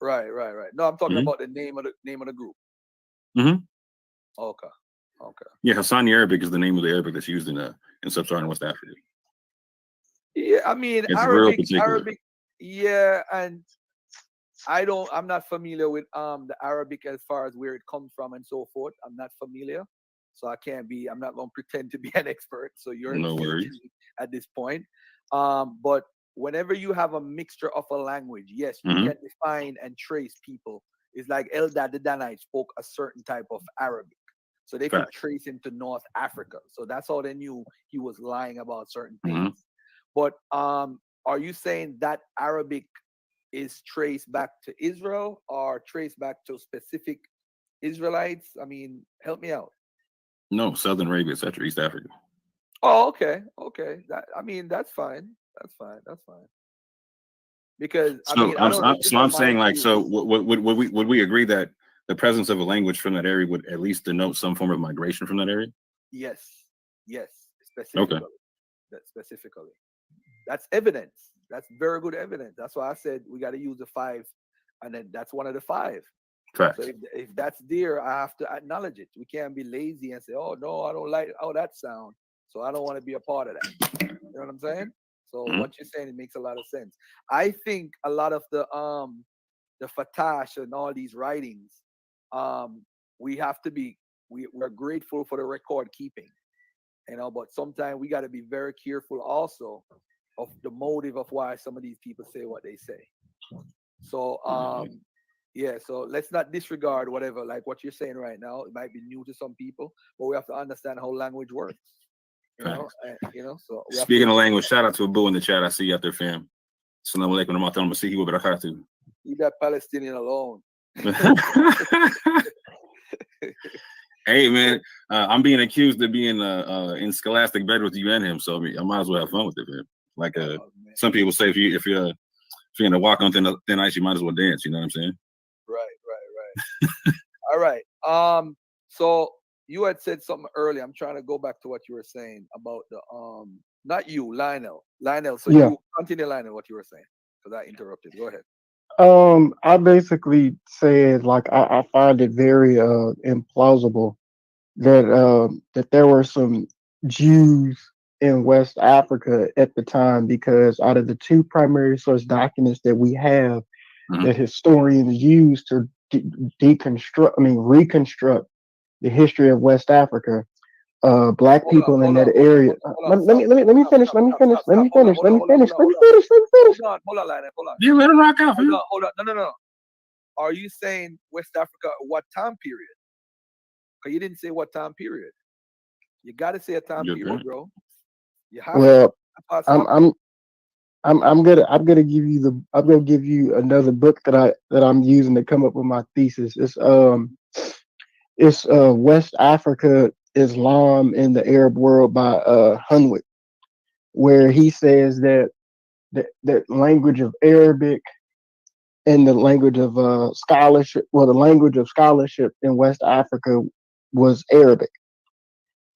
Speaker 4: Right. No, I'm talking about the name of the group. Okay.
Speaker 3: Yeah, Hassani Arabic is the name of the Arabic that's used in sub-Saharan West Africa.
Speaker 4: Yeah, I mean
Speaker 3: it's
Speaker 4: Arabic. Yeah, and I'm not familiar with the Arabic as far as where it comes from and so forth. I'm not familiar, so I'm not going to pretend to be an expert. So you're
Speaker 3: no worries
Speaker 4: at this point. But whenever you have a mixture of a language, yes, you can define and trace people. It's like Eldad the Danite spoke a certain type of Arabic, so they could trace him to North Africa. So that's how they knew he was lying about certain things. But are you saying that Arabic is traced back to Israel or traced back to specific Israelites? I mean, help me out.
Speaker 3: No, Southern Arabia, etc., East Africa.
Speaker 4: Oh, okay. That's fine. Because
Speaker 3: I'm saying like, so would we agree that the presence of a language from that area would at least denote some form of migration from that area?
Speaker 4: Yes, specifically.
Speaker 3: Okay.
Speaker 4: Specifically, that's evidence. That's very good evidence. That's why I said we got to use the 5, and then that's one of the 5.
Speaker 3: Facts.
Speaker 4: So if that's there, I have to acknowledge it. We can't be lazy and say, "Oh no, I don't like how that sound, so I don't want to be a part of that." You know what I'm saying? So what you're saying, it makes a lot of sense. I think a lot of the Fatash and all these writings, we have to be we're grateful for the record keeping, but sometimes we got to be very careful also of the motive of why some of these people say what they say. So so let's not disregard whatever, like what you're saying right now. It might be new to some people, but we have to understand how language works. So
Speaker 3: speaking of language, shout out to Abu in the chat. I see you out there, fam. Assalamu alaikum wa rahmatullahi wa barakatuh.
Speaker 4: Leave that Palestinian alone.
Speaker 3: Hey man, I'm being accused of being in scholastic bed with you and him, so I might as well have fun with it, man. Like some people say, if you're gonna walk on thin ice, you might as well dance. You know what I'm saying?
Speaker 4: Right. All right. So you had said something earlier. I'm trying to go back to what you were saying about the not you, Lionel. So you continue, Lionel, what you were saying, because I interrupted. Go ahead.
Speaker 6: I basically said like I find it very implausible that there were some Jews in West Africa at the time, because out of the two primary source documents that we have
Speaker 3: Mhm.
Speaker 6: that historians use to reconstruct the history of West Africa, black
Speaker 4: Hold on,
Speaker 6: people in
Speaker 4: hold
Speaker 6: that
Speaker 4: on, hold on,
Speaker 6: area.
Speaker 4: hold on, hold on.
Speaker 6: Let
Speaker 4: Stop,
Speaker 6: me let me
Speaker 4: stop,
Speaker 6: let me
Speaker 4: stop,
Speaker 6: finish.
Speaker 4: stop,
Speaker 6: Let me
Speaker 4: stop,
Speaker 6: finish.
Speaker 4: stop,
Speaker 6: Let
Speaker 4: stop.
Speaker 6: me
Speaker 4: Hold on,
Speaker 6: finish.
Speaker 4: hold
Speaker 6: Let
Speaker 4: on,
Speaker 6: me
Speaker 4: hold on,
Speaker 6: finish.
Speaker 4: hold on,
Speaker 6: Let me
Speaker 4: hold on.
Speaker 6: finish. Let me finish.
Speaker 4: Hold on, Lionel, hold on.
Speaker 3: You let him rock out,
Speaker 4: Hold
Speaker 3: fam.
Speaker 4: on, hold on. No. Are you saying West Africa? What time period? Because you didn't say what time period. You got to say a time
Speaker 3: You're
Speaker 4: period,
Speaker 3: good.
Speaker 4: bro. You have to.
Speaker 6: Well,
Speaker 4: That's why I
Speaker 6: I'm
Speaker 4: stopped you.
Speaker 6: I'm I'm gonna give you another book that I'm using to come up with my thesis. It's West Africa, Islam in the Arab World by Hunwick, where he says that that language of Arabic and the language of scholarship, well, the language of scholarship in West Africa was Arabic,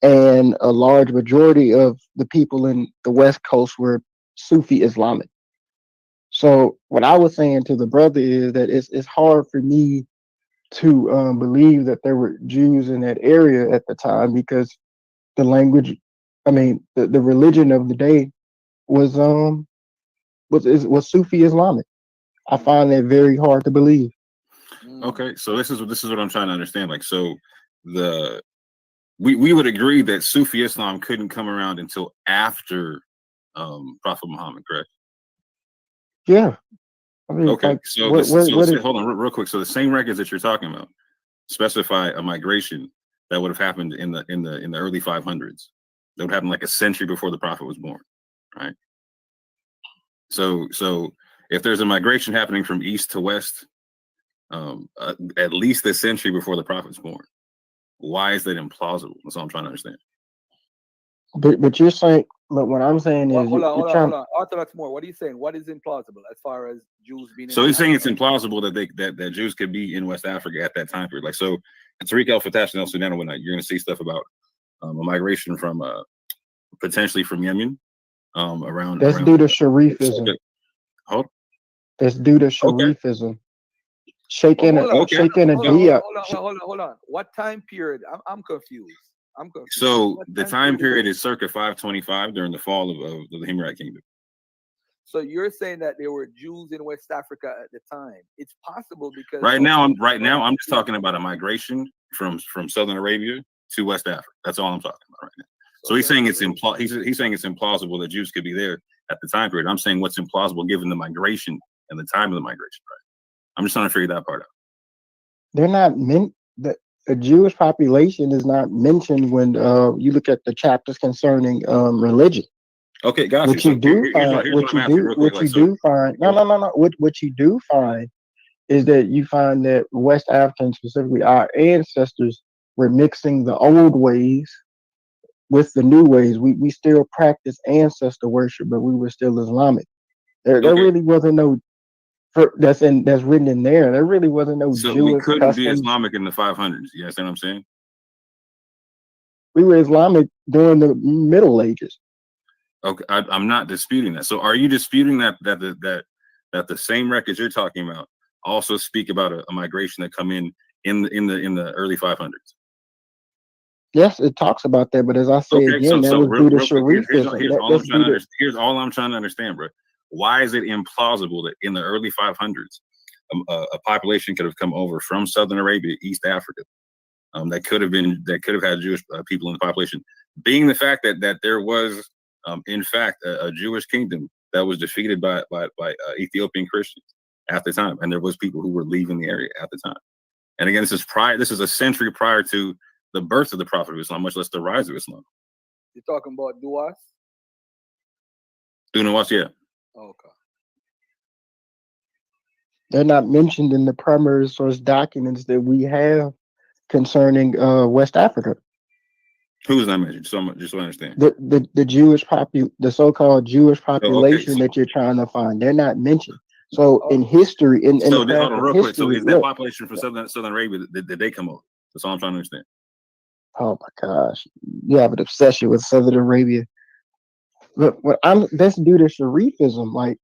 Speaker 6: and a large majority of the people in the West Coast were Sufi Islamic. So what I was saying to the brother is that it's hard for me to believe that there were Jews in that area at the time, because the language, the religion of the day was was Sufi Islamic. I
Speaker 4: Mm,
Speaker 6: find that very hard to believe.
Speaker 4: mm.
Speaker 3: Okay, so this is what I'm trying to understand. Like, so the we would agree that Sufi Islam couldn't come around until after Prophet Muhammad, correct?
Speaker 6: Yeah, I mean,
Speaker 3: Okay,
Speaker 6: like
Speaker 3: so this so
Speaker 6: what
Speaker 3: let's
Speaker 6: is
Speaker 3: say, hold on real quick. So the same records that you're talking about specify a migration that would have happened in the early 500s. That would happen like a century before the prophet was born, right? So if there's a migration happening from east to west, at least a century before the prophet's born, why is that implausible? That's all I'm trying to understand.
Speaker 6: but you're saying, but what I'm saying
Speaker 4: Well,
Speaker 6: is
Speaker 4: hold on,
Speaker 6: you're
Speaker 4: hold on, hold
Speaker 6: trying.
Speaker 4: on. Orthodox more. What are you saying? What is implausible as far as Jews being in
Speaker 3: So
Speaker 4: West
Speaker 3: he's saying it's
Speaker 4: Africa?
Speaker 3: implausible that that Jews could be in West Africa at that time period. Like, so in Tariq El Fatash and El Sudan, when you're going to see stuff about a migration from potentially from Yemen,
Speaker 6: That's
Speaker 3: around
Speaker 6: due to Sharifism.
Speaker 3: circa- hold
Speaker 6: That's due to
Speaker 3: okay,
Speaker 6: Sharifism.
Speaker 4: But hold on,
Speaker 3: okay.
Speaker 6: Shaking a
Speaker 4: hold on,
Speaker 3: So
Speaker 4: hold on,
Speaker 6: dia.
Speaker 4: hold on, hold on, hold on, hold on. What time period? I'm confused. I'm confused.
Speaker 3: so
Speaker 4: What
Speaker 3: the
Speaker 4: time
Speaker 3: time
Speaker 4: period is
Speaker 3: period
Speaker 4: this?
Speaker 3: is circa 525 during the fall of the Himmerite kingdom.
Speaker 4: So you're saying that there were Jews in West Africa at the time? It's possible because
Speaker 3: Right now I'm just talking about a migration from Southern Arabia to West Africa. That's all I'm talking about right now. So he's
Speaker 4: Southern
Speaker 3: saying
Speaker 4: Arabia.
Speaker 3: he's saying it's implausible that Jews could be there at the time period. I'm saying what's implausible given the migration and the time of the migration. Right. I'm just trying to figure that part out.
Speaker 6: They're not meant that the Jewish population is not mentioned when you look at the chapters concerning religion.
Speaker 3: Okay, got you.
Speaker 6: What you
Speaker 3: So
Speaker 6: do find,
Speaker 3: here's what I'm asking real quick.
Speaker 6: what
Speaker 3: Like,
Speaker 6: you
Speaker 3: so
Speaker 6: do find, no. What you do find is that you find that West Africans, specifically our ancestors, were mixing the old ways with the new ways. We still practice ancestor worship, but we were still Islamic. There
Speaker 3: okay,
Speaker 6: really wasn't no that's written in there. There really wasn't no
Speaker 3: so we
Speaker 6: Jewish
Speaker 3: couldn't be
Speaker 6: customs.
Speaker 3: Islamic in the 500s. You understand what I'm saying?
Speaker 6: We were Islamic during the Middle Ages.
Speaker 3: Okay, I'm not disputing that. So are you disputing that the same records you're talking about also speak about a migration that come in the early 500s?
Speaker 6: Yes, it talks about that, but as I say
Speaker 3: Okay,
Speaker 6: again, that was due to
Speaker 3: real quick,
Speaker 6: Sharifism. That's due to
Speaker 3: here's all I'm trying to understand, bro. Why is it implausible that in the early 500s a population could have come over from Southern Arabia, East Africa, that could have had Jewish people in the population, being the fact that there was in fact a Jewish kingdom that was defeated by Ethiopian Christians at the time, and there was people who were leaving the area at the time. And again, this is a century prior to the birth of the Prophet of Islam, much less the rise of Islam.
Speaker 4: You're talking about Duas?
Speaker 3: Do you know what's yeah?
Speaker 4: Okay.
Speaker 6: they're not mentioned in the primary source documents that we have concerning West Africa.
Speaker 3: Who's not mentioned? Just so I understand.
Speaker 6: The the so-called Jewish
Speaker 3: So okay,
Speaker 6: population that you're trying to find, they're not mentioned. So in history, in the
Speaker 3: hold
Speaker 6: path
Speaker 3: on
Speaker 6: of
Speaker 3: real quick. So
Speaker 6: history,
Speaker 3: is that
Speaker 6: look.
Speaker 3: population from Southern Arabia did they come over? That's all I'm trying to understand.
Speaker 6: Oh my gosh, you have an obsession with Southern Arabia. Look, that's due to Sharifism. Like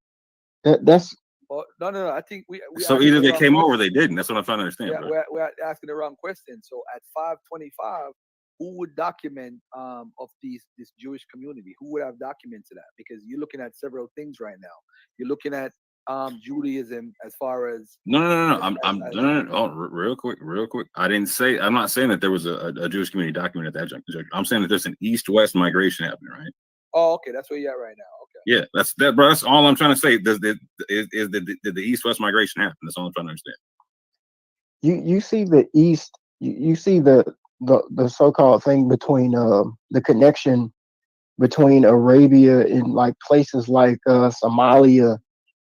Speaker 6: that's
Speaker 4: Oh, no. I think we
Speaker 3: So
Speaker 4: asking
Speaker 3: either
Speaker 4: the
Speaker 3: they
Speaker 4: wrong
Speaker 3: came over or
Speaker 4: question.
Speaker 3: they didn't. That's what I'm trying to understand,
Speaker 4: Yeah,
Speaker 3: bro.
Speaker 4: we're asking the wrong question. So at 525, who would document of this Jewish community? Who would have documented that? Because you're looking at several things right now. You're looking at Judaism as far as
Speaker 3: No.
Speaker 4: as
Speaker 3: Real quick. I'm not saying that there was a Jewish community documented at that juncture. I'm saying that there's an east-west migration happening, right?
Speaker 4: oh, okay, that's where you're at right now. Okay.
Speaker 3: Yeah, that's that, bro. That's all I'm trying to say. Did the east-west migration happen? That's all I'm trying to understand.
Speaker 6: You see the east. You see the so-called thing between the connection between Arabia and like places like Somalia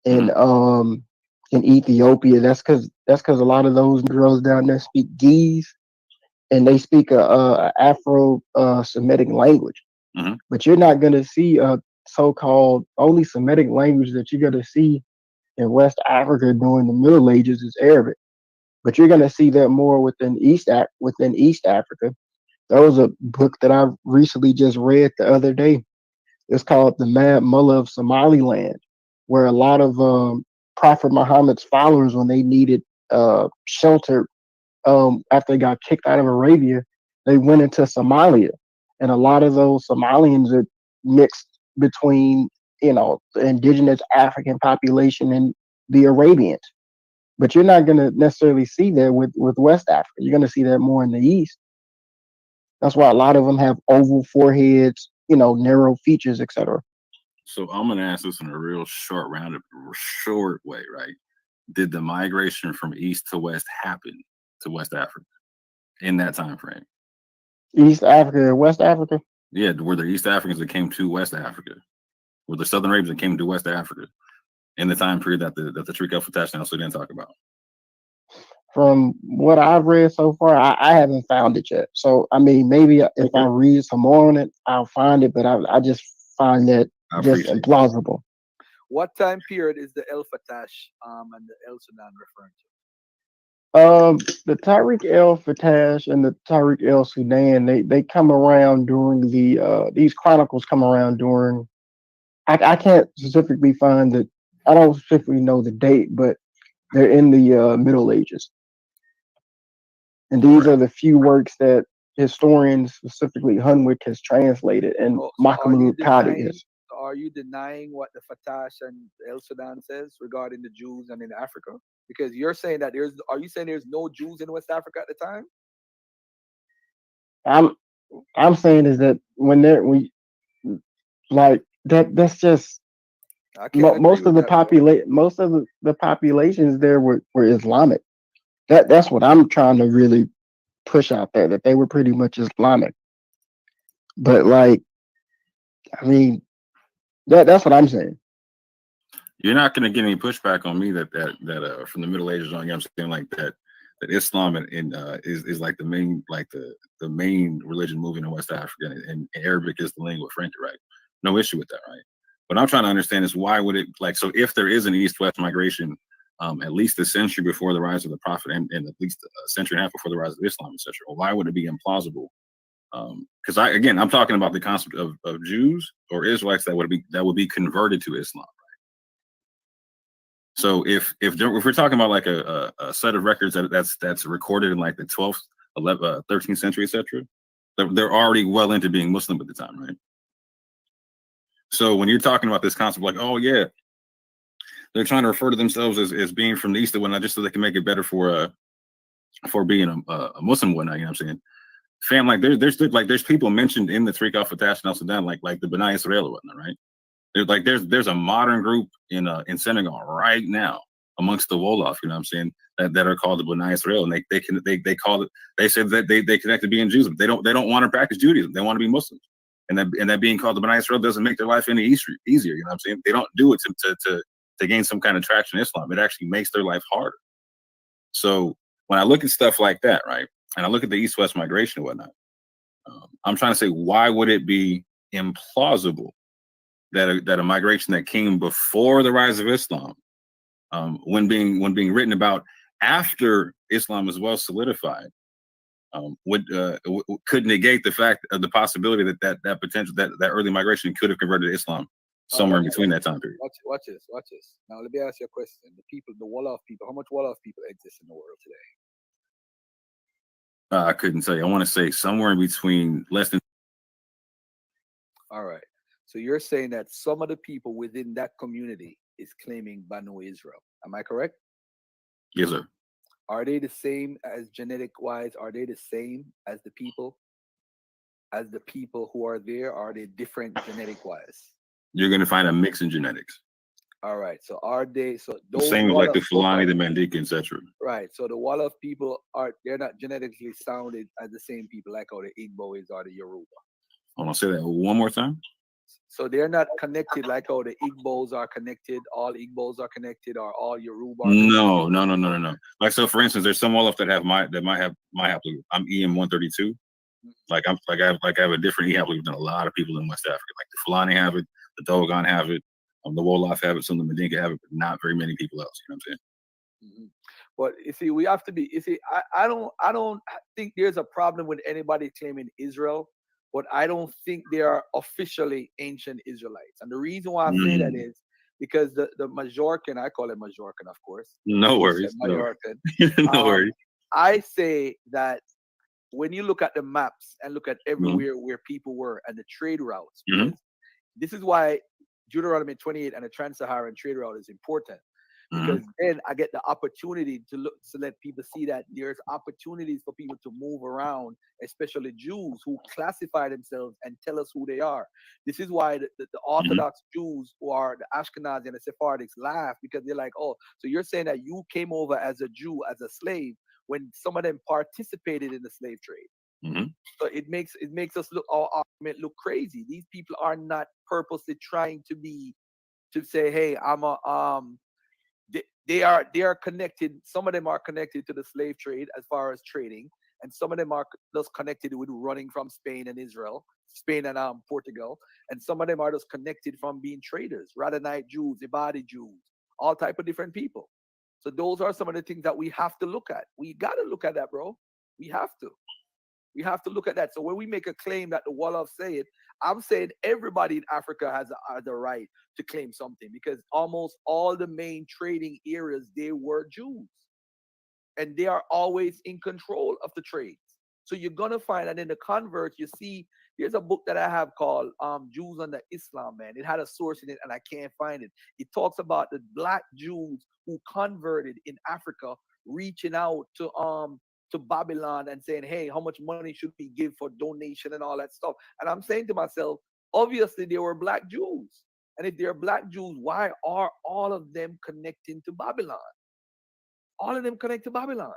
Speaker 6: and in Ethiopia. That's because a lot of those girls down there speak Ge'ez, and they speak a Afro Semitic language.
Speaker 3: Mhm.
Speaker 6: But you're not gonna see a so-called only Semitic language that you're gonna see in West Africa during the Middle Ages is Arabic. But you're gonna see that more within East Africa. There was a book that I recently just read the other day. It's called The Mad Mullah of Somaliland, where a lot of Prophet Muhammad's followers, when they needed shelter after they got kicked out of Arabia, they went into Somalia. And a lot of those Somalians are mixed between, the indigenous African population and the Arabians. But you're not going to necessarily see that with West Africa. You're going to see that more in the East. That's why a lot of them have oval foreheads, narrow features, etc.
Speaker 3: So I'm gonna ask this in a real short way, right? Did the migration from east to west happen to West Africa in that time frame?
Speaker 6: East Africa, West Africa.
Speaker 3: Yeah, were there East Africans that came to West Africa? Were there Southern Arabians that came to West Africa in the time period that the Tariq al-Fatash also didn't talk about?
Speaker 6: From what I've read so far, I haven't found it yet. So I mean, maybe if I read some more on it, I'll find it. But I just find that just implausible.
Speaker 4: What time period is the El Fatash and the El Sudan referring to?
Speaker 6: The Tariq El Fatash and the Tariq El Sudan, they come around during these chronicles come around during. I can't specifically find the. I don't specifically know the date, but they're in the Middle Ages. And these are the few works that historians, specifically Hunwick, has translated, and Makamud Qadi is.
Speaker 4: Are you denying what the Fatash and El Sudan says regarding the Jews and in Africa? Because you're saying that are you saying there's no Jews in West Africa at the time?
Speaker 6: I'm saying is that that's just most of the populations there were Islamic. That's what I'm trying to really push out there, that they were pretty much Islamic. But I mean, that's what I'm saying.
Speaker 3: You're not going to get any pushback on me that from the Middle Ages on. You know what I'm saying, like that Islam is like the main religion moving in West Africa, and Arabic is the lingua franca, right? No issue with that, right? What I'm trying to understand is why would it so if there is an east-west migration, at least a century before the rise of the Prophet and at least a century and a half before the rise of Islam, etc. Well, why would it be implausible? Because I'm talking about the concept of Jews or Israelites that would be converted to Islam. So if we're talking about like a set of records that's recorded in like the 12th, 11th, 13th century, etc., they're already well into being Muslim at the time, right? So when you're talking about this concept, like, oh yeah, they're trying to refer to themselves as being from the east and whatnot, just so they can make it better for being a Muslim and whatnot. You know what I'm saying? Fam, like there's people mentioned in the Tariq al-Fatash and al-Sudan, like the Banu Israel or whatnot, right? There's a modern group in Senegal right now amongst the Wolof, you know what I'm saying, that are called the Banu Israel, and they call it. They said that they connect to being Jews, but they don't want to practice Judaism. They want to be Muslims, and that being called the Banu Israel doesn't make their life any easier. You know what I'm saying? They don't do it to gain some kind of traction in Islam. It actually makes their life harder. So when I look at stuff like that, right, and I look at the East-West migration and whatnot, I'm trying to say, why would it be implausible that a migration that came before the rise of Islam, when being written about after Islam is well solidified, could negate the fact of the possibility that potential that early migration could have converted to Islam somewhere in
Speaker 4: watch
Speaker 3: between
Speaker 4: this.
Speaker 3: that time period.
Speaker 4: Watch this. Watch this. Now let me ask you a question. The people, the Wolof people, how much Wolof people exist in the world today?
Speaker 3: I couldn't tell you. I want to say somewhere in between less than.
Speaker 4: All right. So you're saying that some of the people within that community is claiming Banu Israel. Am I correct?
Speaker 3: Yes, sir.
Speaker 4: Are they the same as genetic wise? Are they the same as the people? As the people who are there? Are they different genetic wise?
Speaker 3: You're going to find a mix in genetics.
Speaker 4: All right. So are they? So
Speaker 3: The
Speaker 4: those
Speaker 3: same with like the
Speaker 4: Wolof,
Speaker 3: Fulani, the Mandinka, etc.
Speaker 4: right. So the Wolof people they're not genetically sounded as the same people like how the Igbo is or the Yoruba.
Speaker 3: Hold on, say that one more time.
Speaker 4: So they're not connected like how the Igbos are connected. All Igbos are connected, or all Yoruba. Are
Speaker 3: No. Like so, for instance, there's some Wolof that might have my haplogroup. I'm EM 132. Like I have a different E haplogroup than a lot of people in West Africa. Like the Fulani have it, the Dogon have it, the Wolof have it, some of the Mandinka have it, but not very many people else. You know what I'm saying?
Speaker 4: Mm-hmm. But you see, we have to be. You see, I don't think there's a problem with anybody claiming Israel, but I don't think they are officially ancient Israelites. And the reason why I say that is because the Majorcan, I call it Majorcan, of course.
Speaker 3: No worries.
Speaker 4: Majorcan.
Speaker 3: No worries.
Speaker 4: I say that when you look at the maps and look at everywhere where people were and the trade routes, because this is why Deuteronomy 28 and the Trans-Saharan trade route is important. Because then I get the opportunity to let people see that there's opportunities for people to move around, especially Jews who classify themselves and tell us who they are. This is why the Orthodox Jews who are the Ashkenazi and the Sephardics laugh, because they're like, oh, so you're saying that you came over as a Jew, as a slave, when some of them participated in the slave trade. So it makes us look, our argument look crazy. These people are not purposely trying to say, hey, I'm a they are connected. Some of them are connected to the slave trade as far as trading, and some of them are just connected with running from Spain and Portugal, and some of them are just connected from being traders, Radanite Jews, Ibadi Jews, all type of different people. So those are some of the things that we have to look at. We got to look at that, bro. We have to. We have to look at that. So when we make a claim that the Wolof say it, I'm saying everybody in Africa has the right to claim something, because almost all the main trading areas, they were Jews. And they are always in control of the trades. So you're going to find that in the converts, you see, there's a book that I have called Jews Under Islam, man. It had a source in it and I can't find it. It talks about the black Jews who converted in Africa, reaching out to Babylon and saying, hey, how much money should we give for donation and all that stuff? And I'm saying to myself, obviously they were black Jews. And if they're black Jews, why are all of them connecting to Babylon? All of them connect to Babylon.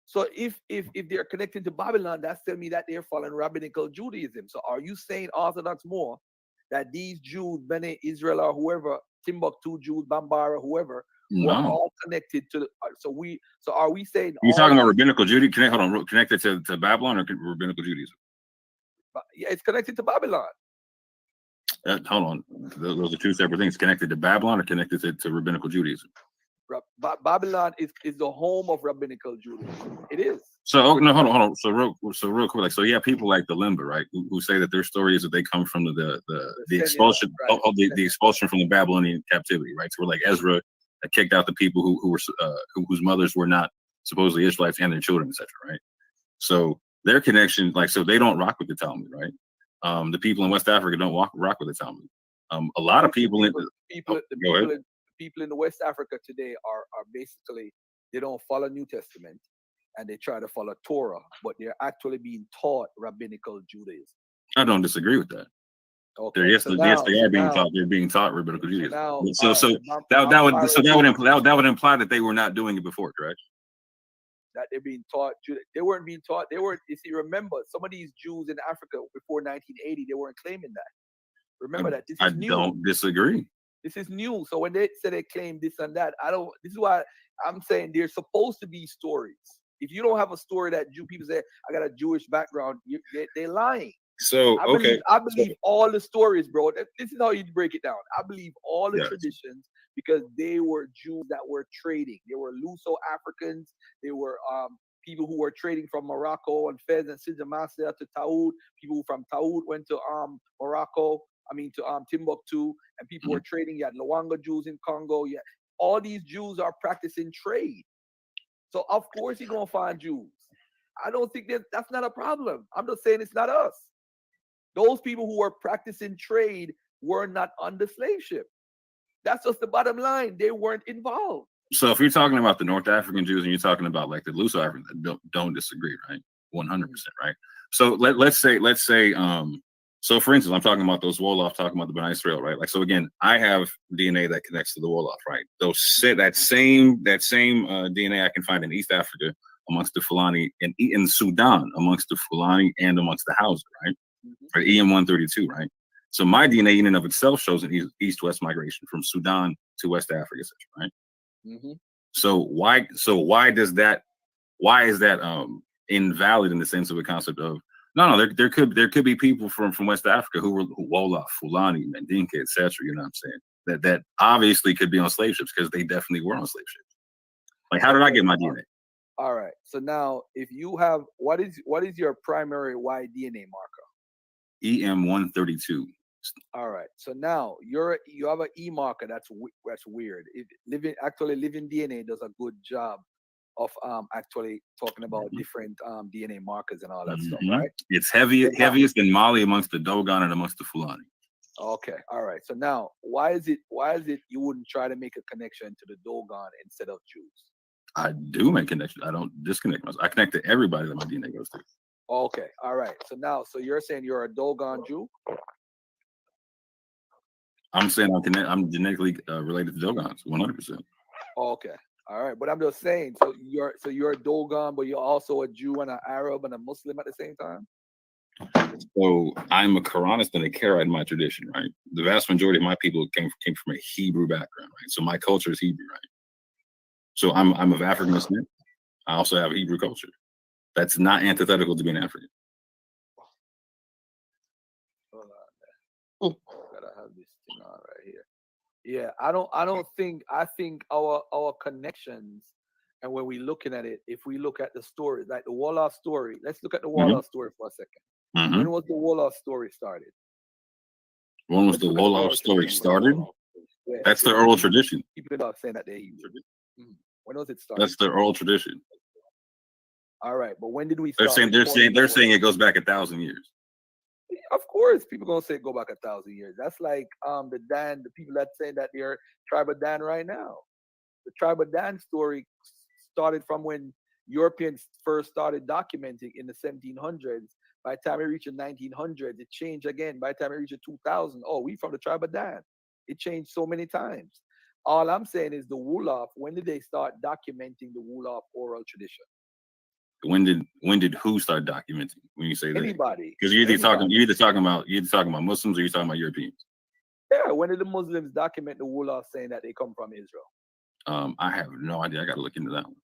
Speaker 4: So if they're connecting to Babylon, that's telling me that they're following rabbinical Judaism. So are you saying, Orthodox more, that these Jews, Bene Israel or whoever, Timbuktu Jews, Bambara, whoever, were all connected to so are we saying
Speaker 3: you're talking about rabbinical Judaism? Connected to Babylon or rabbinical Judaism?
Speaker 4: Yeah, it's connected to Babylon.
Speaker 3: Hold on, those are two separate things. Connected to Babylon or connected to rabbinical Judaism?
Speaker 4: Babylon is the home of rabbinical Judaism. It is.
Speaker 3: So no, hold on. So real quick, like, so you have people like the Limba, right, who say that their story is that they come from the expulsion, right, the expulsion from the Babylonian captivity, right? So we're like Ezra that kicked out the people who were whose mothers were not supposedly Israelites and their children, etc. Right? So their connection, like, so they don't rock with the Talmud, right? The people in West Africa don't rock with the Talmud. A lot of people in
Speaker 4: people in the West Africa today are basically, they don't follow New Testament and they try to follow Torah, but they're actually being taught rabbinical Judaism.
Speaker 3: I don't disagree with that.
Speaker 4: Okay.
Speaker 3: Yes, they are being taught. They're being taught rabbinical Judaism. That would imply that they were not doing it before, correct?
Speaker 4: That they're being taught. They weren't being taught. They weren't. You see, remember, some of these Jews in Africa before 1980, they weren't claiming that. Remember that. This is new.
Speaker 3: I don't disagree.
Speaker 4: This is new. So when they say they claim this and that, this is why I'm saying there's supposed to be stories. If you don't have a story that people say, I got a Jewish background, they're lying.
Speaker 3: So,
Speaker 4: I believe all the stories, bro. This is how you break it down. I believe all the traditions, because they were Jews that were trading. They were Luso Africans. They were people who were trading from Morocco and Fez and Sijamasya to Taoud. People from Taoud went to Morocco. to Timbuktu, and people were trading. You had Luanga Jews in Congo. Yeah, all these Jews are practicing trade. So of course you're gonna find Jews. I don't think that's not a problem. I'm just saying it's not us. Those people who were practicing trade were not on the slave ship. That's just the bottom line. They weren't involved.
Speaker 3: So if you're talking about the North African Jews and you're talking about like the Luso Africans, don't disagree, right? 100%, right? So let's say so for instance, I'm talking about those Wolof, talking about the Banu Israel, right? Like, so again, I have DNA that connects to the Wolof, right? That same DNA I can find in East Africa amongst the Fulani, and in Sudan amongst the Fulani and amongst the Hausa, right? For EM132, right? So my DNA in and of itself shows an east-west migration from Sudan to West Africa, right? So why is that invalid in the sense of a concept of no, there could be people from West Africa who were Wolof, Fulani, Mandinka, etc. You know what I'm saying? That obviously could be on slave ships because they definitely were on slave ships. Like, how did I get my DNA?
Speaker 4: All right. So now, if you have what is your primary Y DNA marker?
Speaker 3: EM132.
Speaker 4: All right. So now you have an E marker. That's weird. Living DNA does a good job of actually talking about different DNA markers and all that stuff, right?
Speaker 3: It's heaviest in Mali amongst the Dogon and amongst the Fulani.
Speaker 4: Okay. All right. So now, why is it you wouldn't try to make a connection to the Dogon instead of Jews?
Speaker 3: I do make connections. I don't disconnect myself. I connect to everybody that my DNA goes to.
Speaker 4: Okay. All right. So now, you're saying you're a Dogon Jew?
Speaker 3: I'm saying I'm genetically related to Dogons, 100%.
Speaker 4: Okay. All right. But I'm just saying, so you're a Dogon, but you're also a Jew and an Arab and a Muslim at the same time?
Speaker 3: So I'm a Quranist and a Karaite in my tradition, right? The vast majority of my people came from a Hebrew background, right? So my culture is Hebrew, right? So I'm of African descent. I also have Hebrew culture. That's not antithetical to being African.
Speaker 4: Hold on, man. Gotta have this thing on right here. Yeah, I think our connections, and when we're looking at it, if we look at the story, like the Wolof story, let's look at the Wolof story for a second. When was the Wolof story started?
Speaker 3: When was the Wolof story started? Yeah, that's their oral tradition.
Speaker 4: People are saying that they're Hebrew. When was it started?
Speaker 3: That's their oral tradition.
Speaker 4: All right, but when did we start?
Speaker 3: They're saying it goes back 1,000 years.
Speaker 4: Of course, people gonna say go back 1,000 years. That's like the people that say that they're tribe of Dan right now. The tribe of Dan story started from when Europeans first started documenting in the 1700s. By the time it reached the 1900s, it changed again. By the time it reached the 2000, we from the tribe of Dan. It changed so many times. All I'm saying is the Wolof. When did they start documenting the Wolof oral tradition?
Speaker 3: When did who start documenting? When you say that,
Speaker 4: anybody,
Speaker 3: because you're either talking about Muslims or you're talking about Europeans.
Speaker 4: Yeah, when did the Muslims document the Wolof saying that they come from Israel?
Speaker 3: I have no idea. I got to look into that one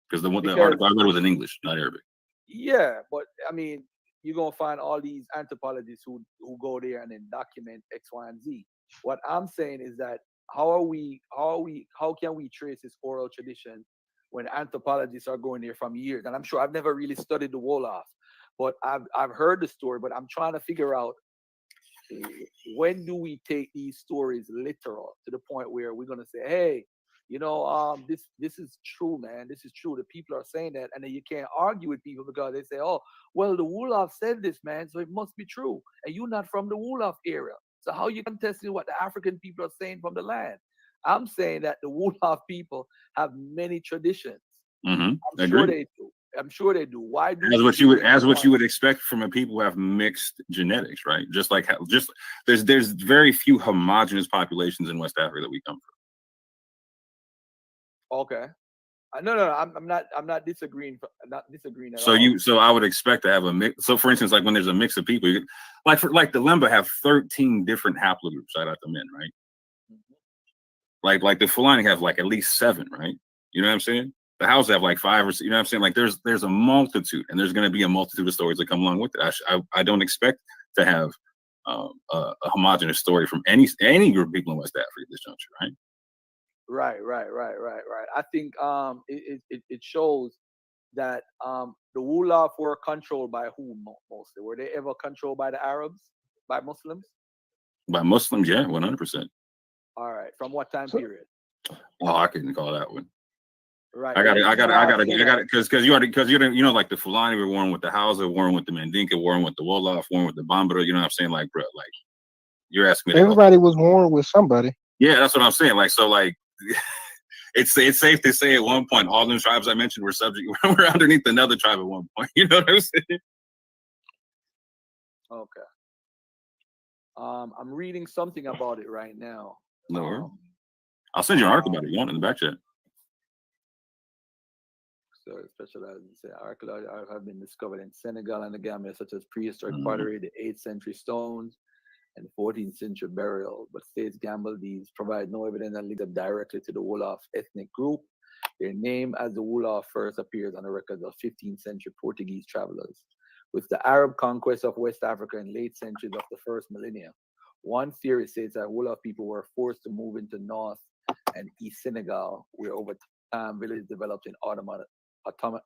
Speaker 3: because the article I read was in English, not Arabic.
Speaker 4: Yeah, but I mean, you're gonna find all these anthropologists who go there and then document X, Y, and Z. What I'm saying is that how can we trace this oral tradition when anthropologists are going there from years? And I'm sure I've never really studied the Wolof, but I've heard the story. But I'm trying to figure out, when do we take these stories literal to the point where we're gonna say, hey, this is true, man. This is true. The people are saying that, and then you can't argue with people because they say, oh, well, the Wolof said this, man, so it must be true. And you're not from the Wolof area. So how you contesting what the African people are saying from the land? I'm saying that the Wolof people have many traditions. I'm sure they do. I'm sure they do. Why do
Speaker 3: as what you would expect from a people who have mixed genetics, right? Just there's very few homogenous populations in West Africa that we come from.
Speaker 4: Okay. No, I'm not disagreeing. I'm not disagreeing at
Speaker 3: all. So I would expect to have a mix. So for instance, like when there's a mix of people, like the Lemba have 13 different haplogroups right out the men, right? Like the Fulani have like at least 7, right? You know what I'm saying? The Hausa have like 5 or 6. You know what I'm saying? Like there's a multitude, and there's going to be a multitude of stories that come along with it. I don't expect to have a homogenous story from any group of people in West Africa at this juncture, right?
Speaker 4: Right. I think it shows that the Wolof were controlled by who mostly? Were they ever controlled by the Arabs, by Muslims?
Speaker 3: By Muslims, yeah, 100%.
Speaker 4: All right. From what time period?
Speaker 3: Oh, I couldn't call that one.
Speaker 4: Right.
Speaker 3: I got it, because you know, like the Fulani were warring with the Hausa, warring with the Mandinka, warring with the Wolof, warring with the Bambara. You know what I'm saying? Like, bro, like you're asking me.
Speaker 6: Everybody was warring with somebody.
Speaker 3: Yeah, that's what I'm saying. Like, so, like, it's safe to say at one point all them tribes I mentioned were were underneath another tribe at one point. You know what I'm saying?
Speaker 4: Okay. I'm reading something about it right now.
Speaker 3: No, I'll send you an article about it. You want in the back chat?
Speaker 4: So specialized in archaeology have been discovered in Senegal and the Gambia, such as prehistoric pottery, the 8th century stones, and 14th century burial. But states gamble these provide no evidence and lead up directly to the Wolof ethnic group. Their name as the Wolof first appears on the records of 15th century Portuguese travelers. With the Arab conquest of West Africa in late centuries of the first millennium, one theory states that Wolof people were forced to move into North and East Senegal, where over time villages developed in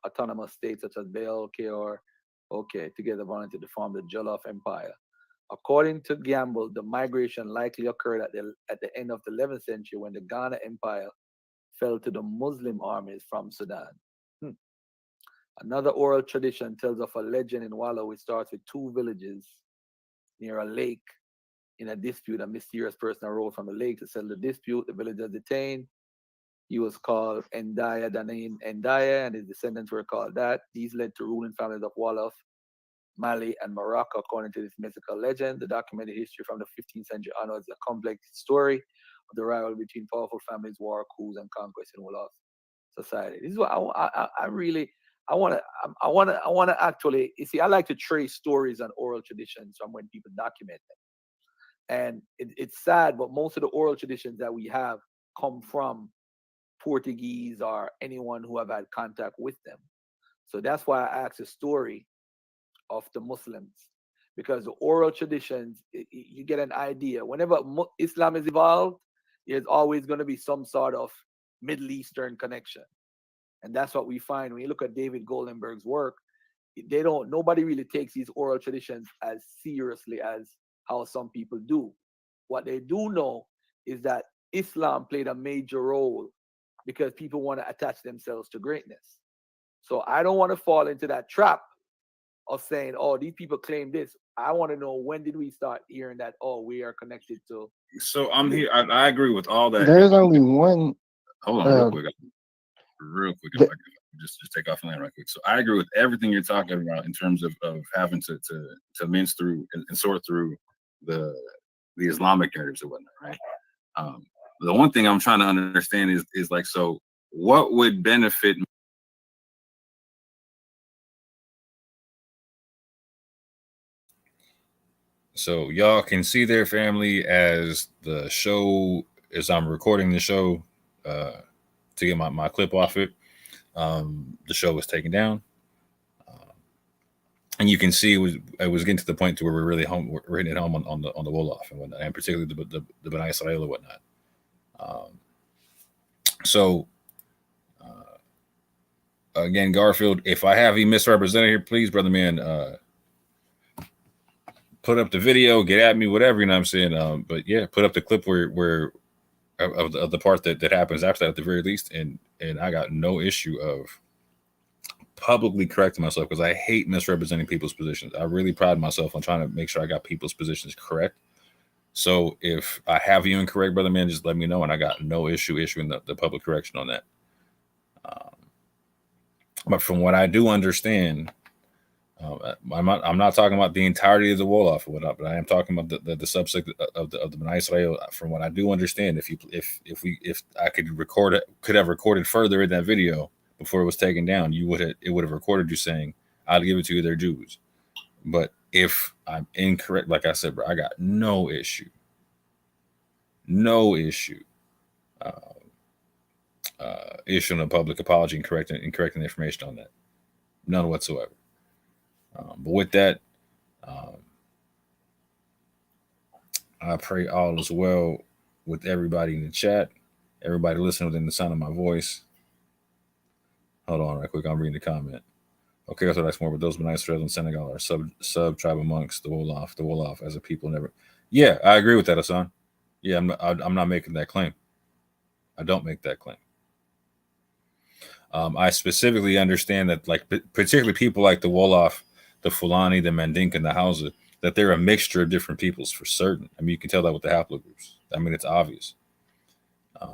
Speaker 4: autonomous states such as Bel, Keor, together volunteered to form the Jollof Empire. According to Gamble, the migration likely occurred at the end of the 11th century when the Ghana Empire fell to the Muslim armies from Sudan. Another oral tradition tells of a legend in Wallo which starts with two villages near a lake. In a dispute, a mysterious person arose from the lake to settle the dispute. The villagers detained. He was called Ndaya Danain Ndaya, and his descendants were called that. These led to ruling families of Wolof, Mali, and Morocco, according to this mythical legend. The documented history from the 15th century onwards is a complex story of the rivalry between powerful families, war, coups, and conquest in Wolof society. This is what I want to actually, you see, I like to trace stories and oral traditions from when people document them. And it's sad, but most of the oral traditions that we have come from Portuguese or anyone who have had contact with them. So that's why I asked a story of the Muslims, because the oral traditions, you get an idea. Whenever Islam is evolved, there's always going to be some sort of Middle Eastern connection. And that's what we find when you look at David Goldenberg's work. Nobody really takes these oral traditions as seriously as how some people do. What they do know is that Islam played a major role because people want to attach themselves to greatness. So I don't want to fall into that trap of saying, oh, these people claim this. I want to know, when did we start hearing that, oh, we are connected to.
Speaker 3: So I'm here. I agree with all that.
Speaker 6: There's only one.
Speaker 3: Hold on, real quick. If I can just take off the land right quick. So I agree with everything you're talking about in terms of having to mince through and sort through the Islamic narratives and whatnot, right? The one thing I'm trying to understand is like, so what would benefit me? So y'all can see their family as the show, as I'm recording the show to get my clip off it. The show was taken down. And you can see it was getting to the point to where we're hitting it home on the Wolof and whatnot, and particularly the Banu Israel and whatnot. Again, Garfield, if I have you misrepresented here, please, brother man, put up the video, get at me, whatever, you know what I'm saying. But yeah, put up the clip where of the part that happens after that at the very least, and I got no issue of publicly correcting myself, because I hate misrepresenting people's positions. I really pride myself on trying to make sure I got people's positions correct. So if I have you incorrect, brother man, just let me know, and I got no issue issuing the public correction on that. But from what I do understand, I'm not talking about the entirety of the Wolof or whatnot, but I am talking about the subsect of the Banu Israel. From what I do understand, if I could have recorded further in that video before it was taken down, it would have recorded you saying, "I'll give it to you, they're Jews." But if I'm incorrect, like I said, bro, I got no issue issuing a public apology and correcting the information on that. None whatsoever. But with that, I pray all is well with everybody in the chat, everybody listening within the sound of my voice. Hold on right quick, I'm reading the comment. Okay, I thought that's more, but those Banu Israel in Senegal are sub tribe amongst the Wolof as a people never. Yeah, I agree with that, Hassan. Yeah, I'm not making that claim. I don't make that claim. I specifically understand that, like, particularly people like the Wolof, the Fulani, the Mandinka, and the Hausa, that they're a mixture of different peoples for certain. I mean, you can tell that with the haplogroups. I mean, it's obvious.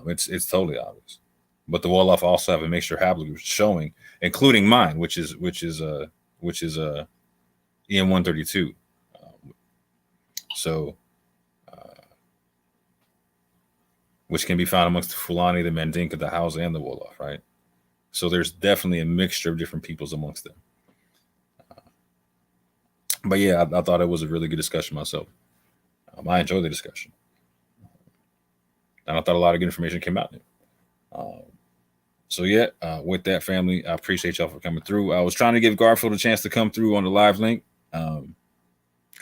Speaker 3: It's totally obvious. But the Wolof also have a mixture of haplogroups showing, including mine, which is EM132. Which can be found amongst the Fulani, the Mandinka, the Hausa, and the Wolof, right? So there's definitely a mixture of different peoples amongst them. But yeah, I thought it was a really good discussion myself. I enjoyed the discussion. And I thought a lot of good information came out of it. So yeah, with that, family, I appreciate y'all for coming through. I was trying to give Garfield a chance to come through on the live link. Because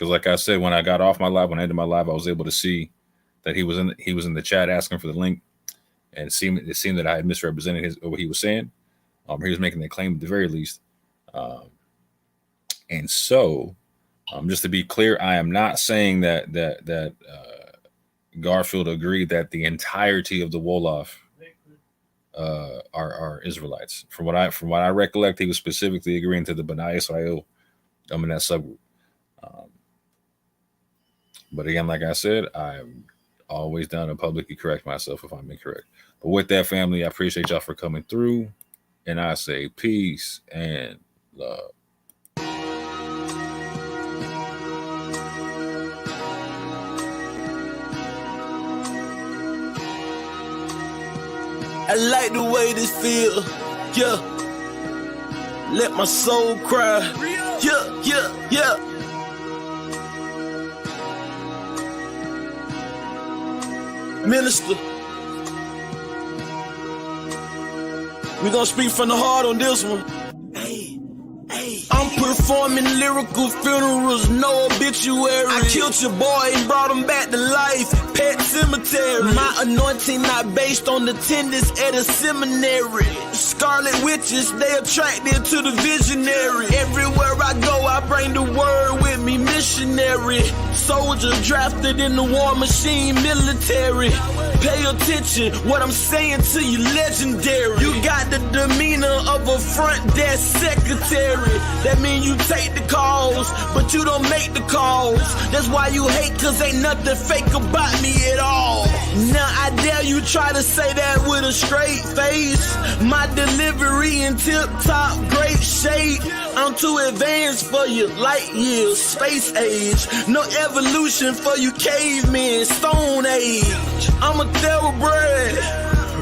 Speaker 3: like I said, when I got off my live, when I ended my live, I was able to see that he was in the chat asking for the link. And it seemed that I had misrepresented what he was saying. He was making that claim at the very least. And so, just to be clear, I am not saying that Garfield agreed that the entirety of the Wolof are Israelites. From what I recollect, he was specifically agreeing to the Banu Israel in that subgroup. But again, like I said, I'm always down to publicly correct myself if I'm incorrect. But with that, family, I appreciate y'all for coming through. And I say peace and love.
Speaker 1: I like the way this feel, yeah. Let my soul cry, yeah. Minister, we gonna speak from the heart on this one. I'm performing lyrical funerals, no obituary. I killed your boy and brought him back to life, pet cemetery. My anointing not based on attendance at a seminary. Scarlet witches, they attracted to the visionary. Everywhere I go, I bring the word with me, missionary. Soldier drafted in the war machine, military. Pay attention, what I'm saying to you, legendary. You got the demeanor of a front desk secretary. That mean you take the calls, but you don't make the calls. That's why you hate, cause ain't nothing fake about me at all. Now I dare you try to say that with a straight face. My delivery in tip-top, great shape. I'm too advanced for you, light years, space age. No evolution for you cavemen, stone age. I'm a thoroughbred,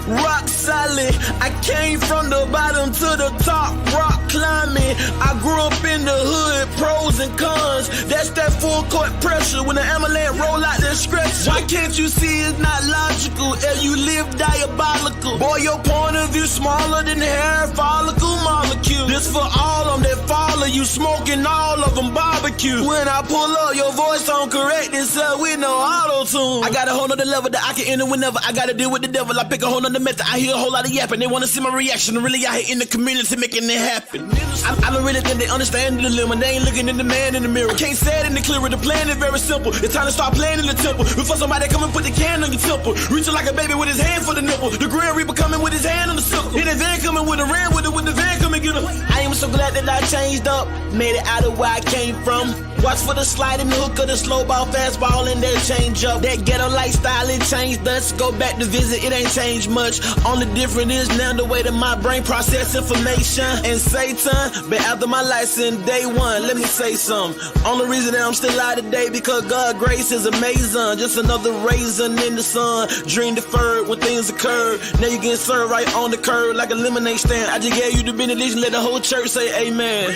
Speaker 1: rock solid. I came from the bottom to the top, rock climbing. I grew up in the hood, pros and cons. That's that full court pressure when the amalanche roll out that stretch. Why can't you see it's not logical? And you live diabolical. Boy, your point of view smaller than the hair follicle molecule. This for all of them that follow you, smoking all of them barbecue. When I pull up, your voice don't correct itself with no auto-tune. I got a whole nother level that I can enter whenever I gotta deal with the devil. I pick a whole nother method. I hear a whole lot of yapping. They wanna see my reaction. Really out here in the community making it happen. I don't really think they understand the dilemma. They ain't looking in the man in the mirror. I can't say it in the clearer. The plan is very simple. It's time to start playing in the temple. Before somebody come and put the can on your temple. Reaching like a baby with his hand for the nipple. The Grand Reaper coming with his hand on the sickle. In the van coming with a ram with it. When the van come and get him. I am so glad that I changed up. Made it out of where I came from. Watch for the slide and the hook of the slow ball, fastball, and that change up. That ghetto lifestyle, it changed us. Go back to visit, it ain't changed much. Only difference is now the way that my brain process information. And Satan, but after my license, day one, let me say something. Only reason that I'm still alive today because God's grace is amazing. Just another raisin in the sun. Dream deferred when things occur. Now you getting served right on the curb like a lemonade stand. I just gave you the benediction, let the whole church say amen.